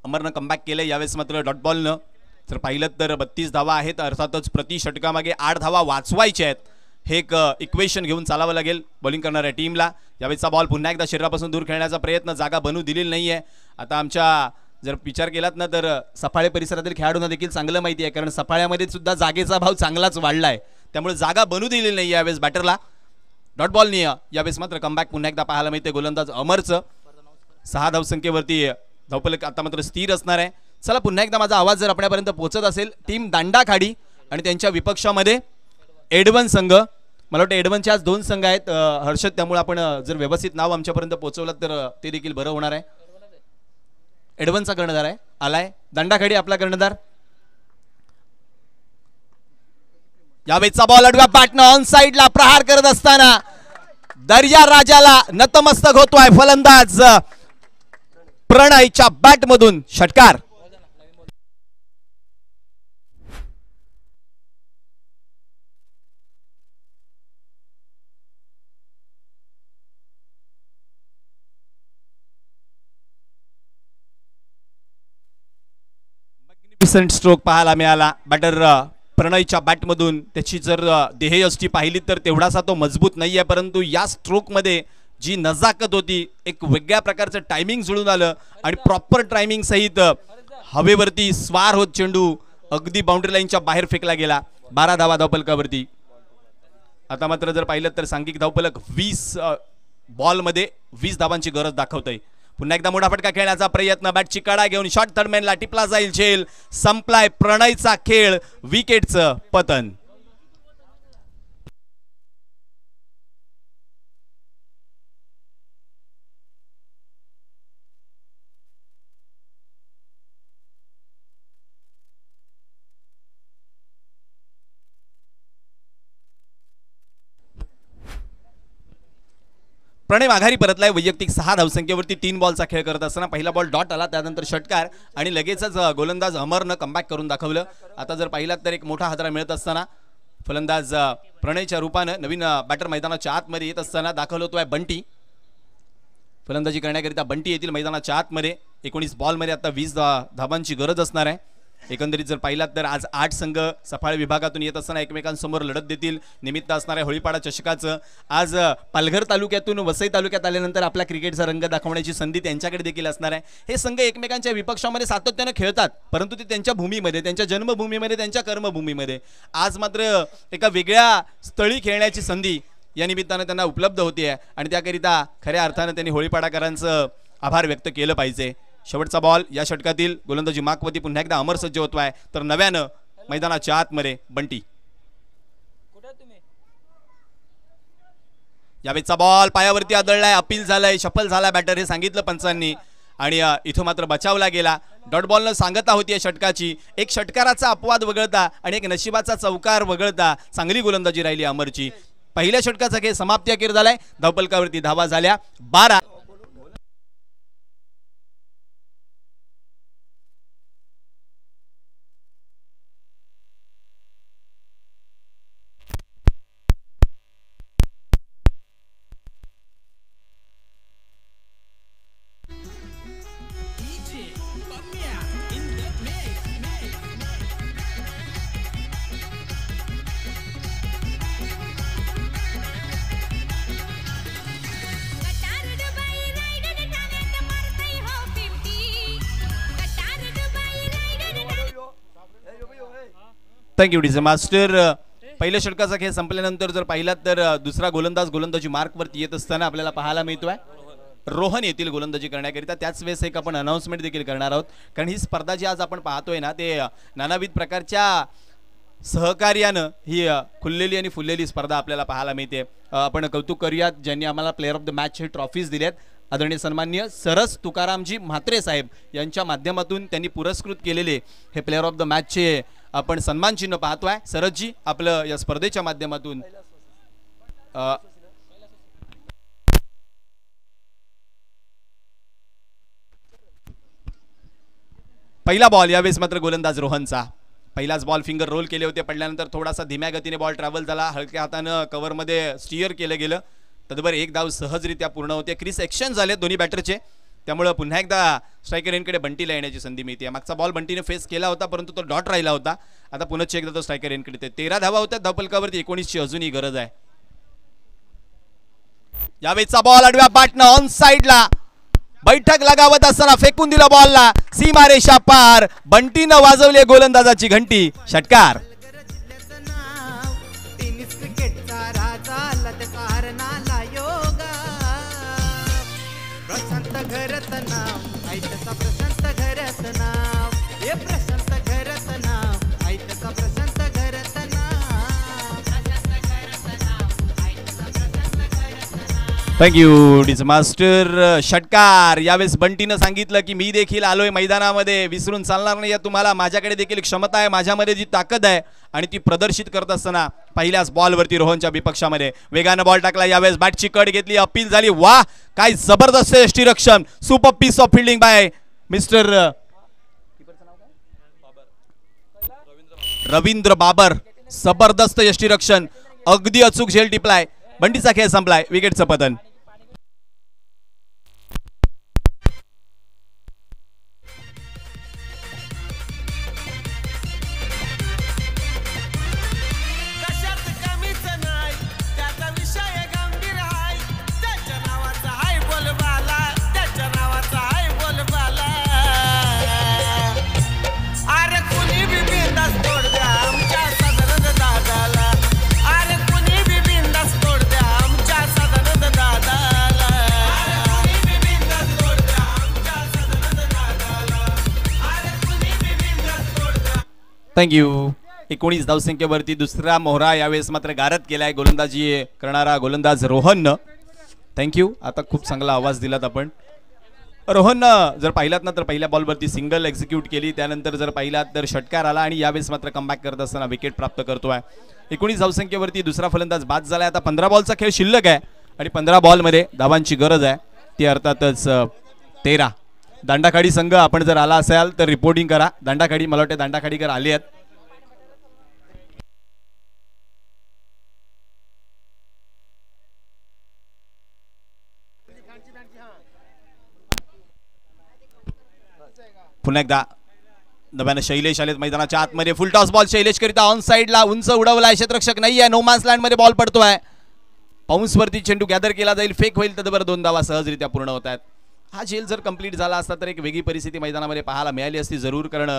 अमरनं कमबॅक केलं यावेळेस मात्र डॉट बॉलनं. जर पाहिलं तर 32 धावा आहेत. अर्थातच प्रति षटकामागे 8 धावा वाचवायच्या आहेत. हे एक इक्वेशन घेऊन चालावं लागेल बॉलिंग करणाऱ्या टीमला. यावेळेचा बॉल पुन्हा एकदा शरीरापासून दूर खेळण्याचा प्रयत्न. जागा बनू दिलेली नाहीये. आता आमच्या जर विचार केलात ना तर सफाळे परिसरातील खेळाडूंना देखील चांगलं माहिती आहे, कारण सफाळ्यामध्ये सुद्धा जागेचा भाव चांगलाच वाढलाय. त्यामुळे जागा बनू दिलेली नाही यावेळेस बॅटरला. डॉट बॉल नाही यावेळेस मात्र कमबॅक पुन्हा एकदा पाहायला मिळते गोलंदाज अमरचं. 6 धावसंख्येवरती धावपलक आता मात्र स्थिर असणार आहे. चला पुन्हा एकदा माझा आवाज जर आपल्यापर्यंत पोहोचत असेल. टीम दांडाखाडी आणि त्यांच्या विपक्षामध्ये एडवन संघ. मला वाटतं एडवनचे आज 2 संघ आहेत हर्षद, त्यामुळे आपण जर व्यवस्थित नाव आमच्यापर्यंत पोहोचवलं तर ते देखील बरं होणार आहे. एडवनचा कर्णधार आहे, आलाय दांडाखाडी आपला कर्णधार. यावेळेचा बॉल अडव्या बॅटनं ऑन साइडला प्रहार करत असताना दर्या राजाला नतमस्तक होतोय फलंदाज प्रणयच्या बॅटमधून षटकार. मॅग्निफिसंट स्ट्रोक पाहायला मिळाला बॅटर प्रणयच्या बॅटमधून. त्याची जर देहयष्टी पाहिली तर तेवढासा तो मजबूत नाही आहे, परंतु या स्ट्रोकमध्ये जी नजाकत होती, एक वेगळ्या प्रकारचं टायमिंग जुळून आलं आणि प्रॉपर टायमिंग सहित हवेवरती स्वार होत चेंडू अगदी बाउंड्री लाईनच्या बाहेर फेकला गेला. 12 धावा धावफलकावरती. आता मात्र जर पाहिलं तर सांघिक धावफलक 20 बॉलमध्ये 20 धावांची गरज दाखवतंय. पुन्हा एकदा मोठा फटका खेळण्याचा प्रयत्न, बॅटची कडा घेऊन शॉर्ट थर्डमॅनला टिपला जाईल झेल. संपलाय प्रणयचा खेळ, विकेटचं पतन. प्रणय माघारी परतलाय वैयक्तिक 6 धावसंख्येवरती 3 बॉलचा खेळ करत असताना. पहिला बॉल डॉट आला, त्यानंतर षटकार आणि लगेचच गोलंदाज अमरनं कमबॅक करून दाखवलं. आता जर पाहिलात तर एक मोठा हादरा मिळत असताना फलंदाज प्रणयच्या रूपानं नवीन बॅटर मैदानाच्या आतमध्ये येत असताना दाखल होतोय बंटी. फलंदाजी करण्याकरिता बंटी येतील मैदानाच्या आतमध्ये. 19 बॉलमध्ये आता 20 धावांची गरज असणार आहे. एकंदरीत जर पाहिलात तर आज 8 संघ सफाळ विभागातून येत असताना एकमेकांसमोर लढत देतील. निमित्त असणाऱ्या होळीपाडा चषकाचं आज पालघर तालुक्यातून वसई तालुक्यात आल्यानंतर आपल्या क्रिकेटचा रंग दाखवण्याची संधी त्यांच्याकडे देखील असणार आहे. हे संघ एकमेकांच्या विपक्षामध्ये सातत्याने खेळतात, परंतु ते त्यांच्या भूमीमध्ये, त्यांच्या जन्मभूमीमध्ये, त्यांच्या कर्मभूमीमध्ये. आज मात्र एका वेगळ्या स्थळी खेळण्याची संधी या निमित्तानं त्यांना उपलब्ध होते आणि त्याकरिता खऱ्या अर्थानं त्यांनी होळीपाडाकरांचं आभार व्यक्त केलं पाहिजे. शेवटचा बॉल या षटकातील गोलंदाजी माकवती पुन्हा एकदा अमर सज्ज होतोय, तर नव्यानं मैदानाच्या आतमध्ये बंटी. यावेळेचा बॉल पायावरती आदळलाय, अपील झालंय, शफल झालाय बॅटर हे सांगितलं पंचांनी आणि इथं मात्र बचावला गेला. डॉट बॉलनं सांगता होती षटकाची. एक षटकाराचा अपवाद वगळता आणि एक नशिबाचा चौकार वगळता चांगली गोलंदाजी राहिली अमरची. पहिल्या षटकाचा खेळ समाप्ती अखेर झालाय. धावफलकावरती धावा झाल्या 12. Thank you DJ master. पहिल्या षटकाचा खेळ संपल्यानंतर जर पाहिलात तर दुसरा गोलंदाज गोलंदाजी मार्कवरती येत असताना आपल्याला पाहायला मिळतोय. रोहन येतील गोलंदाजी करण्याकरिता. त्याच वेळेस एक आपण अनाउन्समेंट देखील करणार आहोत, कारण ही स्पर्धा जी आज आपण पाहतोय ना, ते नानाविध प्रकारच्या सहकार्यानं ही खुललेली आणि फुललेली स्पर्धा आपल्याला पाहायला मिळते. आपण कौतुक करूयात ज्यांनी आम्हाला प्लेअर ऑफ द मॅच हे ट्रॉफीज दिल्यात. आदरणीय सन्माननीय सरस तुकारामजी म्हात्रे साहेब यांच्या माध्यमातून त्यांनी पुरस्कृत केलेले हे प्लेअर ऑफ द मॅचचे आपण सन्मान चिन्ह पाहतोय. सरसजी आपलं या स्पर्धेच्या माध्यमातून पहिला बॉल यावेळेस मात्र गोलंदाज रोहनचा. पहिलाच बॉल फिंगर रोल केले होते, पडल्यानंतर थोडासा धीम्या गतीने बॉल ट्रॅव्हल झाला, हलक्या हातानं कव्हरमध्ये स्टिअर केलं गेलं. तदबर एक धाव सहजरित्या पूर्ण होते. क्रिस एक्सचेंज झाले दोन्ही बॅटरचे, त्यामुळे पुन्हा एकदा स्ट्रायकर एंडकडे बंटीला येण्याची संधी मिळते. मागचा बॉल बंटीने फेस केला होता, परंतु तो डॉट राहिला होता. आता पुन्हा एकदा तो स्ट्रायकर एंडकडे येते. 13 धावा होत्या धावफलकावरती, 19ची अजूनही गरज आहे. यावेळेचा बॉल आडव्या बॅटनं ऑन साइडला बैठक लगावत असताना फेकून दिला बॉलला सीमारेषा पार. बंटीनं वाजवली गोलंदाजाची घंटी. षटकार. Thank you DJ master. षटकार. यावेळेस बंटीनं सांगितलं की मी देखील आलोय मैदानामध्ये, विसरून चालणार नाही तुम्हाला. माझ्याकडे देखील क्षमता आहे, माझ्यामध्ये जी ताकद आहे आणि ती प्रदर्शित करत असताना पहिल्याच बॉलवरती रोहनच्या विपक्षामध्ये वेगानं बॉल टाकला. यावेळेस बॅटची कट घेतली, अपील झाली. वाह, काय जबरदस्त यष्टीरक्षण. Super piece of fielding by mister Ravindra Babar. जबरदस्त यष्टीरक्षण, अगदी अचूक झेल टिपलाय. बंटीचा खेळ संपलाय. विकेटचं पतन. थँक्यू. 19 धावसंख्येवरती दुसरा मोहरा यावेळेस मात्र गारद केलाय गोलंदाजी करणारा गोलंदाज रोहन. थँक्यू. आता खूप चांगला आवाज दिलात आपण. रोहन जर पाहिलात ना तर पहिल्या बॉलवरती सिंगल एक्झिक्यूट केली, त्यानंतर जर पाहिलात तर षटकार आला आणि यावेळेस मात्र कमबॅक करत असताना विकेट प्राप्त करतोय. 19 धावसंख्येवरती दुसरा फलंदाज बाद झालाय. आता 15 बॉलचा खेळ शिल्लक आहे आणि 15 बॉलमध्ये धावांची गरज आहे, ती अर्थातच 13. दांडाखाडी संघ आपण जर आला असाल तर रिपोर्टिंग करा. दांडाखाडी, मला वाटतं दांडाखाडीकर आले आहेत. पुन्हा एकदा नव्यानं शैलेश आलेत मैदानाच्या आतमध्ये. फुल टॉस बॉल शैलेश करिता ऑन साइडला उंच उडवलाय, क्षेत्ररक्षक नाहीये, नो मॅन्स लँड मध्ये बॉल पडतोय. पाऊस वरती चेंडू गॅदर केला जाईल, फेक होईल तर 2 धावा सहजरित्या पूर्ण होत आहेत. हा झेल जर कंप्लीट झाला असता तर एक वेगळी परिस्थिती मैदानामध्ये पाहायला मिळाली असती जरूर, कारण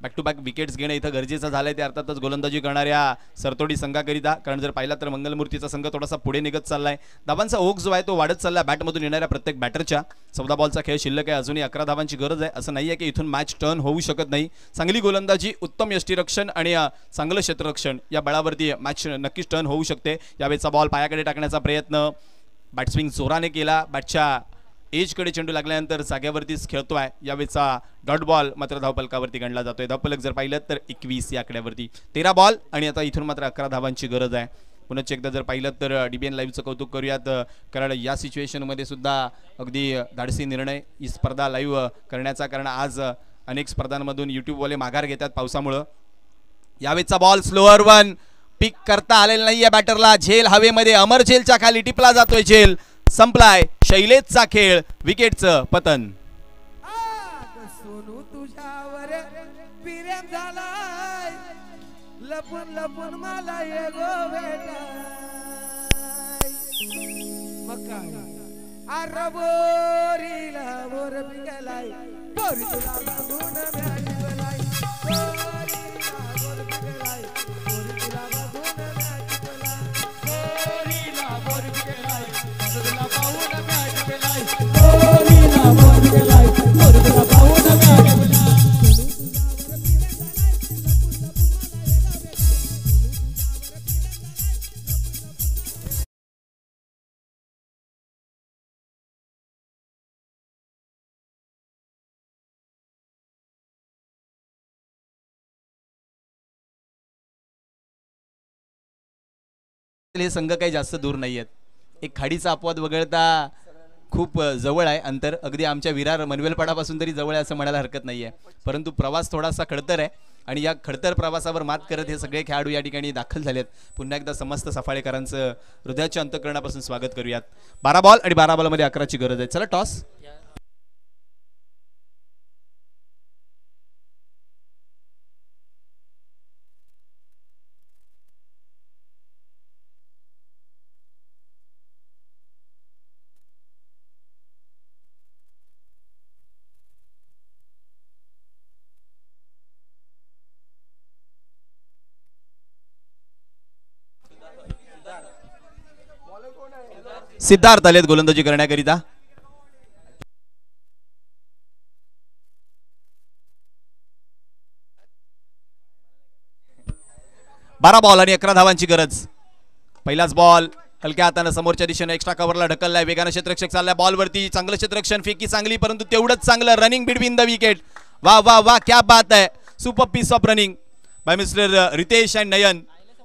बॅक टू बॅक विकेट्स घेणं इथं गरजेचं झालंय, ते अर्थातच गोलंदाजी करणाऱ्या सरतोडी संघाकरिता. कारण जर पाहिला तर मंगलमूर्तीचा संघ थोडासा पुढे निघत चाललाय. धावांचा ओघ जो आहे तो वाढत चाललाय बॅटमधून येणाऱ्या प्रत्येक बॅटरच्या. 14 बॉलचा खेळ शिल्लक आहे, अजूनही 11 धावांची गरज आहे. असं नाहीये की इथून मॅच टर्न होऊ शकत नाही. चांगली गोलंदाजी, उत्तम यष्टीरक्षण आणि चांगलं क्षेत्ररक्षण या बळावरती मॅच नक्कीच टर्न होऊ शकते. यावेळेचा बॉल पायाकडे टाकण्याचा प्रयत्न बॅट्सविंग जोराने केला, बॅटच्या एजकडे चेंडू लागल्यानंतर जाग्यावरतीच खेळतोय. यावेळेचा डॉट बॉल मात्र धावफलकावरती गणला जातोय. धावफलक जर पाहिलं तर 21 या आकड्यावरती. 13 बॉल आणि आता इथून मात्र 11 धावांची गरज आहे. पुन्हा एकदा जर पाहिलं तर DBN लाईव्हचं कौतुक करूयात, कारण या सिच्युएशनमध्ये सुद्धा अगदी धाडसी निर्णय ही स्पर्धा लाईव्ह करण्याचा, कारण आज अनेक स्पर्धांमधून यूट्यूबवाले माघार घेतात पावसामुळं. यावेळेचा बॉल स्लोअर वन, पिक करता आलेला नाहीये बॅटरला. झेल हवेमध्ये, अमर झेलच्या खाली टिपला जातोय. झेल संपलाय. शैलेशचा खेळ, विकेटचं पतन. सोनू तुझ्यावर प्रेम झालाय, लपून लपून मला ये गो बेटा. मग काय अरे बोरीला बोर पिकलाय, बोरी तुला बघून मॅच बोलाय, बोरीला बोर पिकलाय, बोरी तुला बघून मॅच बोलाय, बोरीला बोर पिकलाय, तुला पाहून मॅच बोलाय, बोरीला बोर पिकलाय, बोरी तुला पाहून मॅच बोलाय. हे संघ काही जास्त दूर नाही आहेत. एक खाडीचा अपवाद वगळता खूप जवळ आहे अंतर. अगदी आमच्या विरार मनवेलपाडापासून तरी जवळ आहे असं म्हणायला हरकत नाही आहे. परंतु प्रवास थोडासा खडतर आहे आणि या खडतर प्रवासावर मात करत हे सगळे खेळाडू या ठिकाणी दाखल झालेत. पुन्हा एकदा समस्त सफाळेकरांचं हृदयाच्या अंतःकरणापासून स्वागत करूयात. 12 बॉल आणि 12 बॉलमध्ये 11ची गरज आहे. चला टॉस. सिद्धार्थ आलेत गोलंदाजी करण्याकरिता. बारा बॉल आणि 11 धावांची गरज. पहिलाच बॉल हलक्या हाताने समोरच्या दिशेने एक्स्ट्रा कव्हरला ढकललाय. वेगाने क्षेत्ररक्षक चाललाय बॉलवरती. चांगलं क्षेत्ररक्षण, फेकी चांगली, परंतु तेवढंच चांगलं रनिंग बिटवीन द विकेट. वाह वाह वाह, क्या बात है. Super piece of running by mister Ritesh and Nayan.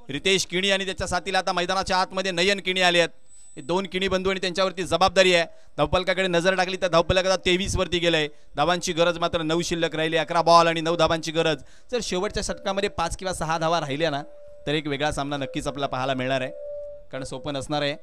Ritesh Kini आणि त्याच्या साथीला आता मैदानाच्या आतमध्ये नयन किणी आले आहेत. हे 2 किणी बंधू आणि त्यांच्यावरती जबाबदारी आहे. धावफलकाकडे नजर टाकली तर धावफलक आता 23 वरती गेलंय. धावांची गरज मात्र 9 शिल्लक राहिली. 11 बॉल आणि 9 धावांची गरज. जर शेवटच्या षटकामध्ये 5 किंवा 6 धावा राहिल्या ना तर एक वेगळा सामना नक्कीच आपल्याला पाहायला मिळणार आहे, कारण सोपं नसणार आहे.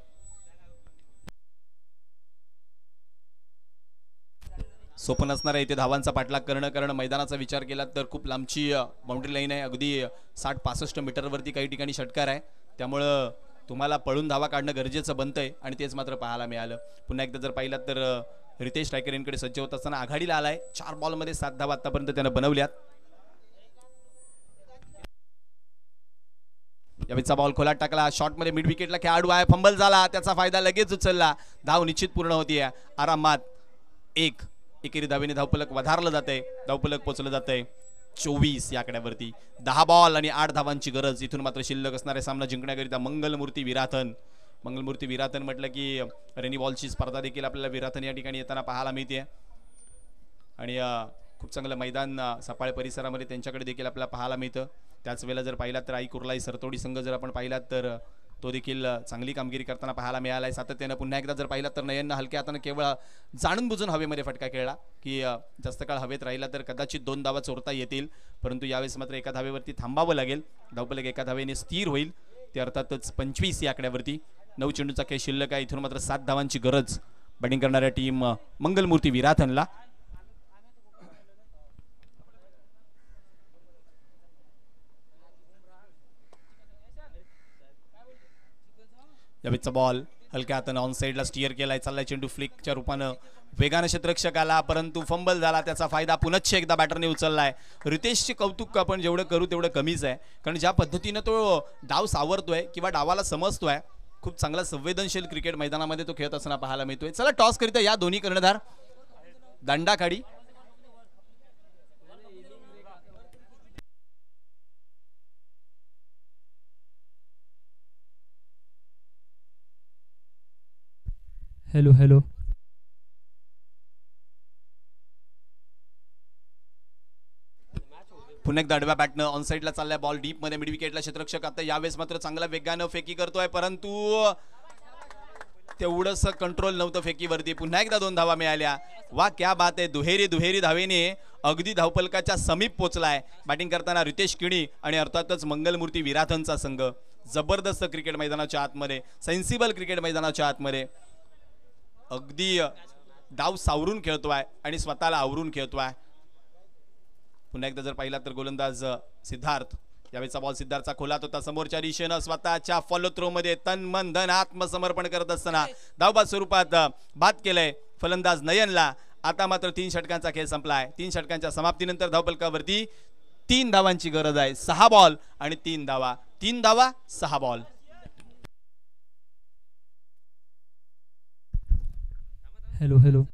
सोपं नसणार आहे इथे धावांचा पाठलाग करणं, कारण मैदानाचा विचार केला तर खूप लांबची बाउंड्री लाईन आहे. अगदी 60-65 मीटरवरती काही ठिकाणी षटकार आहे. त्यामुळं तुम्हाला पळून धावा काढणं गरजेचं बनतंय आणि तेच मात्र पाहायला मिळालं. पुन्हा एकदा जर पाहिलात तर रितेश टायकरेंकडे सज्ज होत असताना आघाडीला आलाय. 4 बॉलमध्ये 7 धावा आतापर्यंत त्यानं बनवल्यात. यावेळीचा बॉल खोलात टाकला. शॉटमध्ये मिड विकेटला खेळाडू आहे. फंबल झाला, त्याचा फायदा लगेच उचलला. धाव निश्चित पूर्ण होतीये आरामात. एकेरी धावेने धावफलक वधारलं जातंय. धावफलक पोचलं जातंय 24 या आकड्यावरती 10 बॉल आणि 8 धावांची गरज. इथून मात्र शिल्लक असणारे सामना जिंकण्याकरिता मंगलमूर्ती विराथन म्हटलं की रेनी बॉलची स्पर्धा देखील आपल्याला विराथन या ठिकाणी येताना पाहायला मिळते आणि खूप चांगलं मैदान सफाळे परिसरामध्ये त्यांच्याकडे देखील आपल्याला पाहायला मिळतं. त्याच वेळेला जर पाहिलात तर आई कुर्लाई सरतोडी संघ जर आपण पाहिलात तर तो देखील चांगली कामगिरी करताना पाहायला मिळाला आहे सातत्यानं. पुन्हा एकदा जर पाहिलात तर नयननं हलक्या हातानं केवळ जाणून बुजून हवेमध्ये फटका खेळला की जास्त काळ हवेत राहिला तर कदाचित 2 धावा चोरता येतील, परंतु यावेळेस मात्र एका धावेवरती थांबावं लागेल. धावफलक एका धावेने स्थिर होईल, ते अर्थातच 25 या आकड्यावरती. 9 चेंडूचा खेळ शिल्लक आहे. इथून मात्र 7 धावांची गरज बॅटिंग करणाऱ्या टीम मंगलमूर्ती विराथनला. यावेळीचा बॉल हलक्या हातानं ऑन साईडला स्टिअर केलाय, चाललाय चेंडू फ्लिकच्या रूपानं वेगानं क्षेत्ररक्षक आला, परंतु फंबल झाला. त्याचा फायदा पुनश्च एकदा बॅटरने उचललाय. रितेशचे कौतुक आपण जेवढं करू तेवढं कमीच आहे, कारण ज्या पद्धतीनं तो डाव सावरतोय किंवा डावाला समजतोय, खूप चांगला संवेदनशील क्रिकेट मैदानामध्ये तो खेळत असताना पाहायला मिळतोय. चला टॉस करीता या दोन्ही कर्णधार दांडाखाडी. हॅलो हॅलो पुन्हा एकदा आडव्या बॅटनं ऑन साईडला चाललाय बॉल डीप मध्ये मिड विकेटला क्षेत्ररक्षक. आता यावेळेस मात्र चांगला वेगानं फेकी करतोय, परंतु तेवढंच कंट्रोल नव्हतं फेकीवरती. पुन्हा एकदा 2 धावा मिळाल्या. वा क्या बात आहे. दुहेरी धावेने अगदी धावफलकाच्या समीप पोहोचलाय बॅटिंग करताना रितेश किणी आणि अर्थातच मंगलमूर्ती विराथनचा संघ. जबरदस्त क्रिकेट मैदानाच्या आतमध्ये, सेन्सिबल क्रिकेट मैदानाच्या आतमध्ये अगदी डाव सावरून खेळतोय आणि स्वतःला आवरून खेळतोय. पुन्हा एकदा जर पाहिला तर गोलंदाज सिद्धार्थ. यावेळीचा बॉल सिद्धार्थचा खोलात होता, समोरच्या दिशेनं स्वतःच्या फॉलो थ्रो मध्ये तन मन धन आत्मसमर्पण करत असताना धावबाद स्वरूपात बाद केलंय फलंदाज नयनला. आता मात्र 3 षटकांचा खेळ संपलाय. 3 षटकांच्या समाप्तीनंतर धावफलकावरती 3 धावांची गरज आहे. 6 बॉल आणि 3 धावा. 3 धावा 6 बॉल. हॅलो हॅलो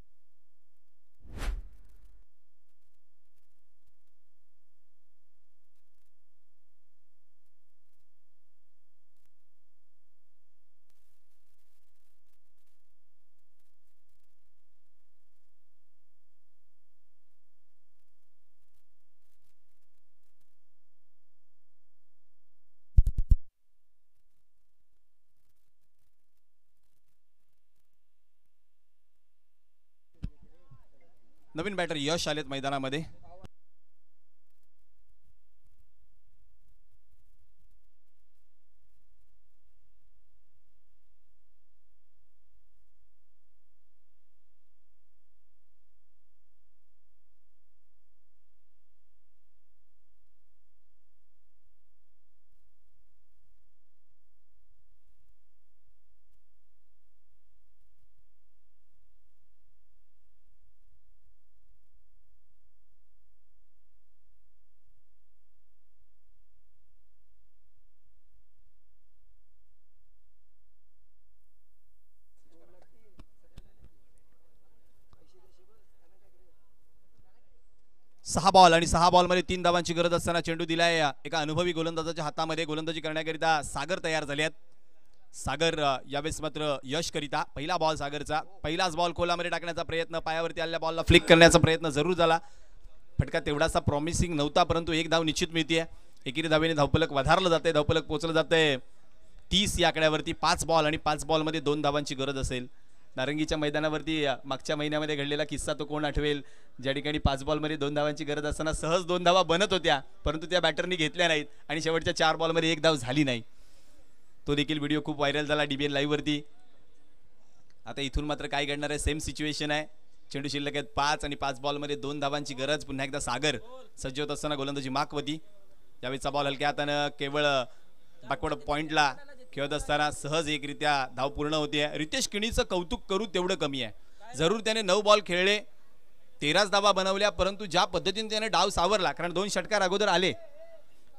नवीन बॅटर यश आलेत मैदानामध्ये. सहा बॉल आणि 6 बॉलमध्ये 3 धावांची गरज असताना चेंडू दिलाय एका अनुभवी गोलंदाजाच्या हातामध्ये. गोलंदाजी करण्याकरिता सागर तयार झाले आहेत. सागर यावेळेस मात्र यश करिता पहिला बॉल सागरचा. पहिलाच बॉल खोलामध्ये टाकण्याचा प्रयत्न, पायावरती आलेल्या बॉलला फ्लिक करण्याचा प्रयत्न जरूर झाला. फटका तेवढासा प्रॉमिसिंग नव्हता, परंतु 1 धाव निश्चित मिळते. एकेरी धावेने धावफलक वधारलं जाते, धावफलक पोहोचलं जाते 30 या आकड्यावरती. 5 बॉल आणि 5 बॉलमध्ये 2 धावांची गरज असेल. नारंगीच्या मैदानावरती मागच्या महिन्यामध्ये घडलेला किस्सा तो कोण आठवेल, ज्या ठिकाणी 5 बॉलमध्ये 2 धावांची गरज असताना सहज 2 धावा बनत होत्या, परंतु त्या बॅटरनी घेतल्या नाहीत आणि शेवटच्या 4 बॉलमध्ये 1 धाव झाली नाही. तो देखील व्हिडिओ खूप व्हायरल झाला DBN लाईव्ह वरती. आता इथून मात्र काय घडणार आहे, सेम सिच्युएशन आहे. चेंडू शिल्लक आहेत 5 आणि 5 बॉलमध्ये 2 धावांची गरज. पुन्हा एकदा सागर सज्ज होत असताना गोलंदाजी माकवती. यावेळीचा बॉल हलक्या हातानं केवळ बॅकवर्ड पॉइंटला खेळत असताना सहज एकरित्या धाव पूर्ण होते. रितेश किणीचं कौतुक करू तेवढं कमी आहे. जरूर त्याने 9 बॉल खेळले, 13 धावा बनवल्या, परंतु ज्या पद्धतीने त्याने डाव सावरला, कारण 2 षटकार अगोदर आले.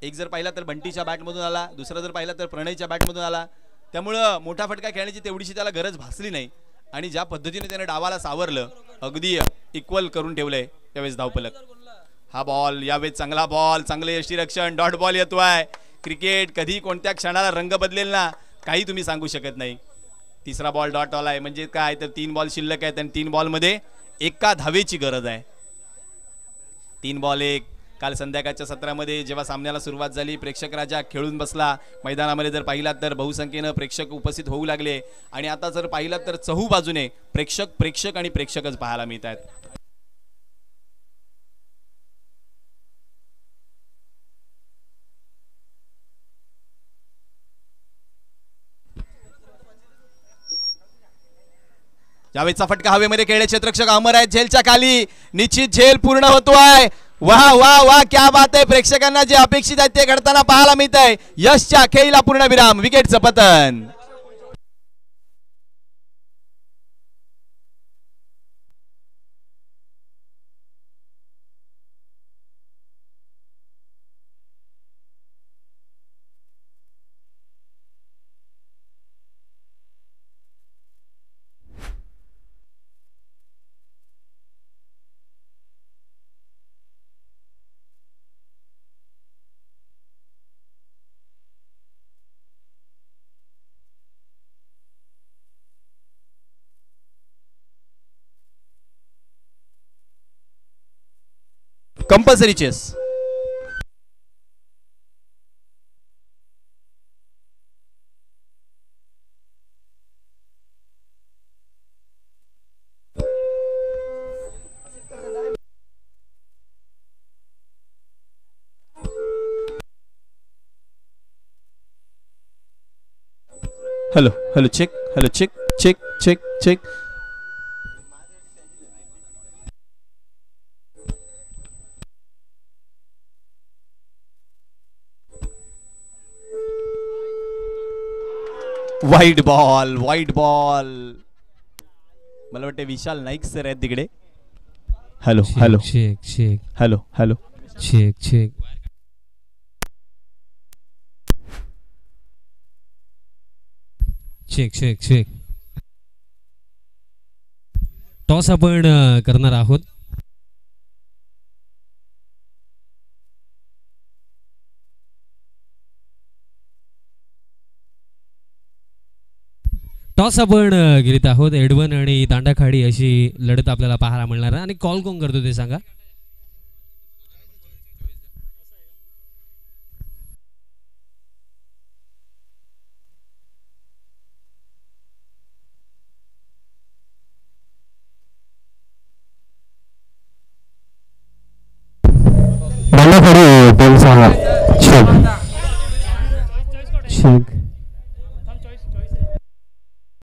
एक जर पाहिला तर बंटीच्या बॅटमधून आला, दुसरा जर पाहिला तर प्रणयच्या बॅटमधून आला. त्यामुळं मोठा फटका खेळण्याची तेवढीशी त्याला गरज भासली नाही आणि ज्या पद्धतीने त्याने डावाला सावरलं, अगदी इक्वल करून ठेवलंय त्यावेळेस धावफलक. हा बॉल यावेळी चांगला बॉल, चांगले यष्टीरक्षण, डॉट बॉल येतोय. क्रिकेट कधी कोणत्या क्षणाला रंग बदलेल ना काही तुम्ही सांगू शकत नाही. तिसरा बॉल डॉट आलाय म्हणजे काय तर 3 बॉल शिल्लक आहेत आणि 3 बॉल मध्ये एका धावेची गरज आहे. 3 बॉल 1. काल संध्याकाळच्या सत्रामध्ये जेव्हा सामन्याला सुरुवात झाली प्रेक्षक राजा खेळून बसला मैदानामध्ये. जर पाहिलात तर बहुसंख्येनं प्रेक्षक उपस्थित होऊ लागले आणि आता जर पाहिलात तर चहू बाजूने प्रेक्षक आणि प्रेक्षकच पाहायला मिळत आहेत. जावेदचा फटका हवेमध्ये खेळले क्षेत्ररक्षक अमर आहेत झेलच्या खाली. निश्चित झेल पूर्ण होतोय. वाह वाह वाह क्या बात आहे. प्रेक्षकांना जे अपेक्षित आहे ते घडताना पाहायला मिळत आहे. यशच्या खेळीला पूर्ण विराम. विकेटचं पतन. Compulsory chase. Hello hello check. Hello check check check check. वाईट बॉल. वाईट बॉल. मला वाटतं विशाल नाईक सर आहेत तिकडे. Hello hello check check. Hello hello check check. Check check check. Toss आपण करणार आहोत. टॉस आपण घेत आहोत. एडवन आणि दांडाखाडी अशी लढत आपल्याला पाहायला मिळणार आहे. आणि कॉल कोण करतो ते सांगा. दांडाखाडी सांगा. Check check.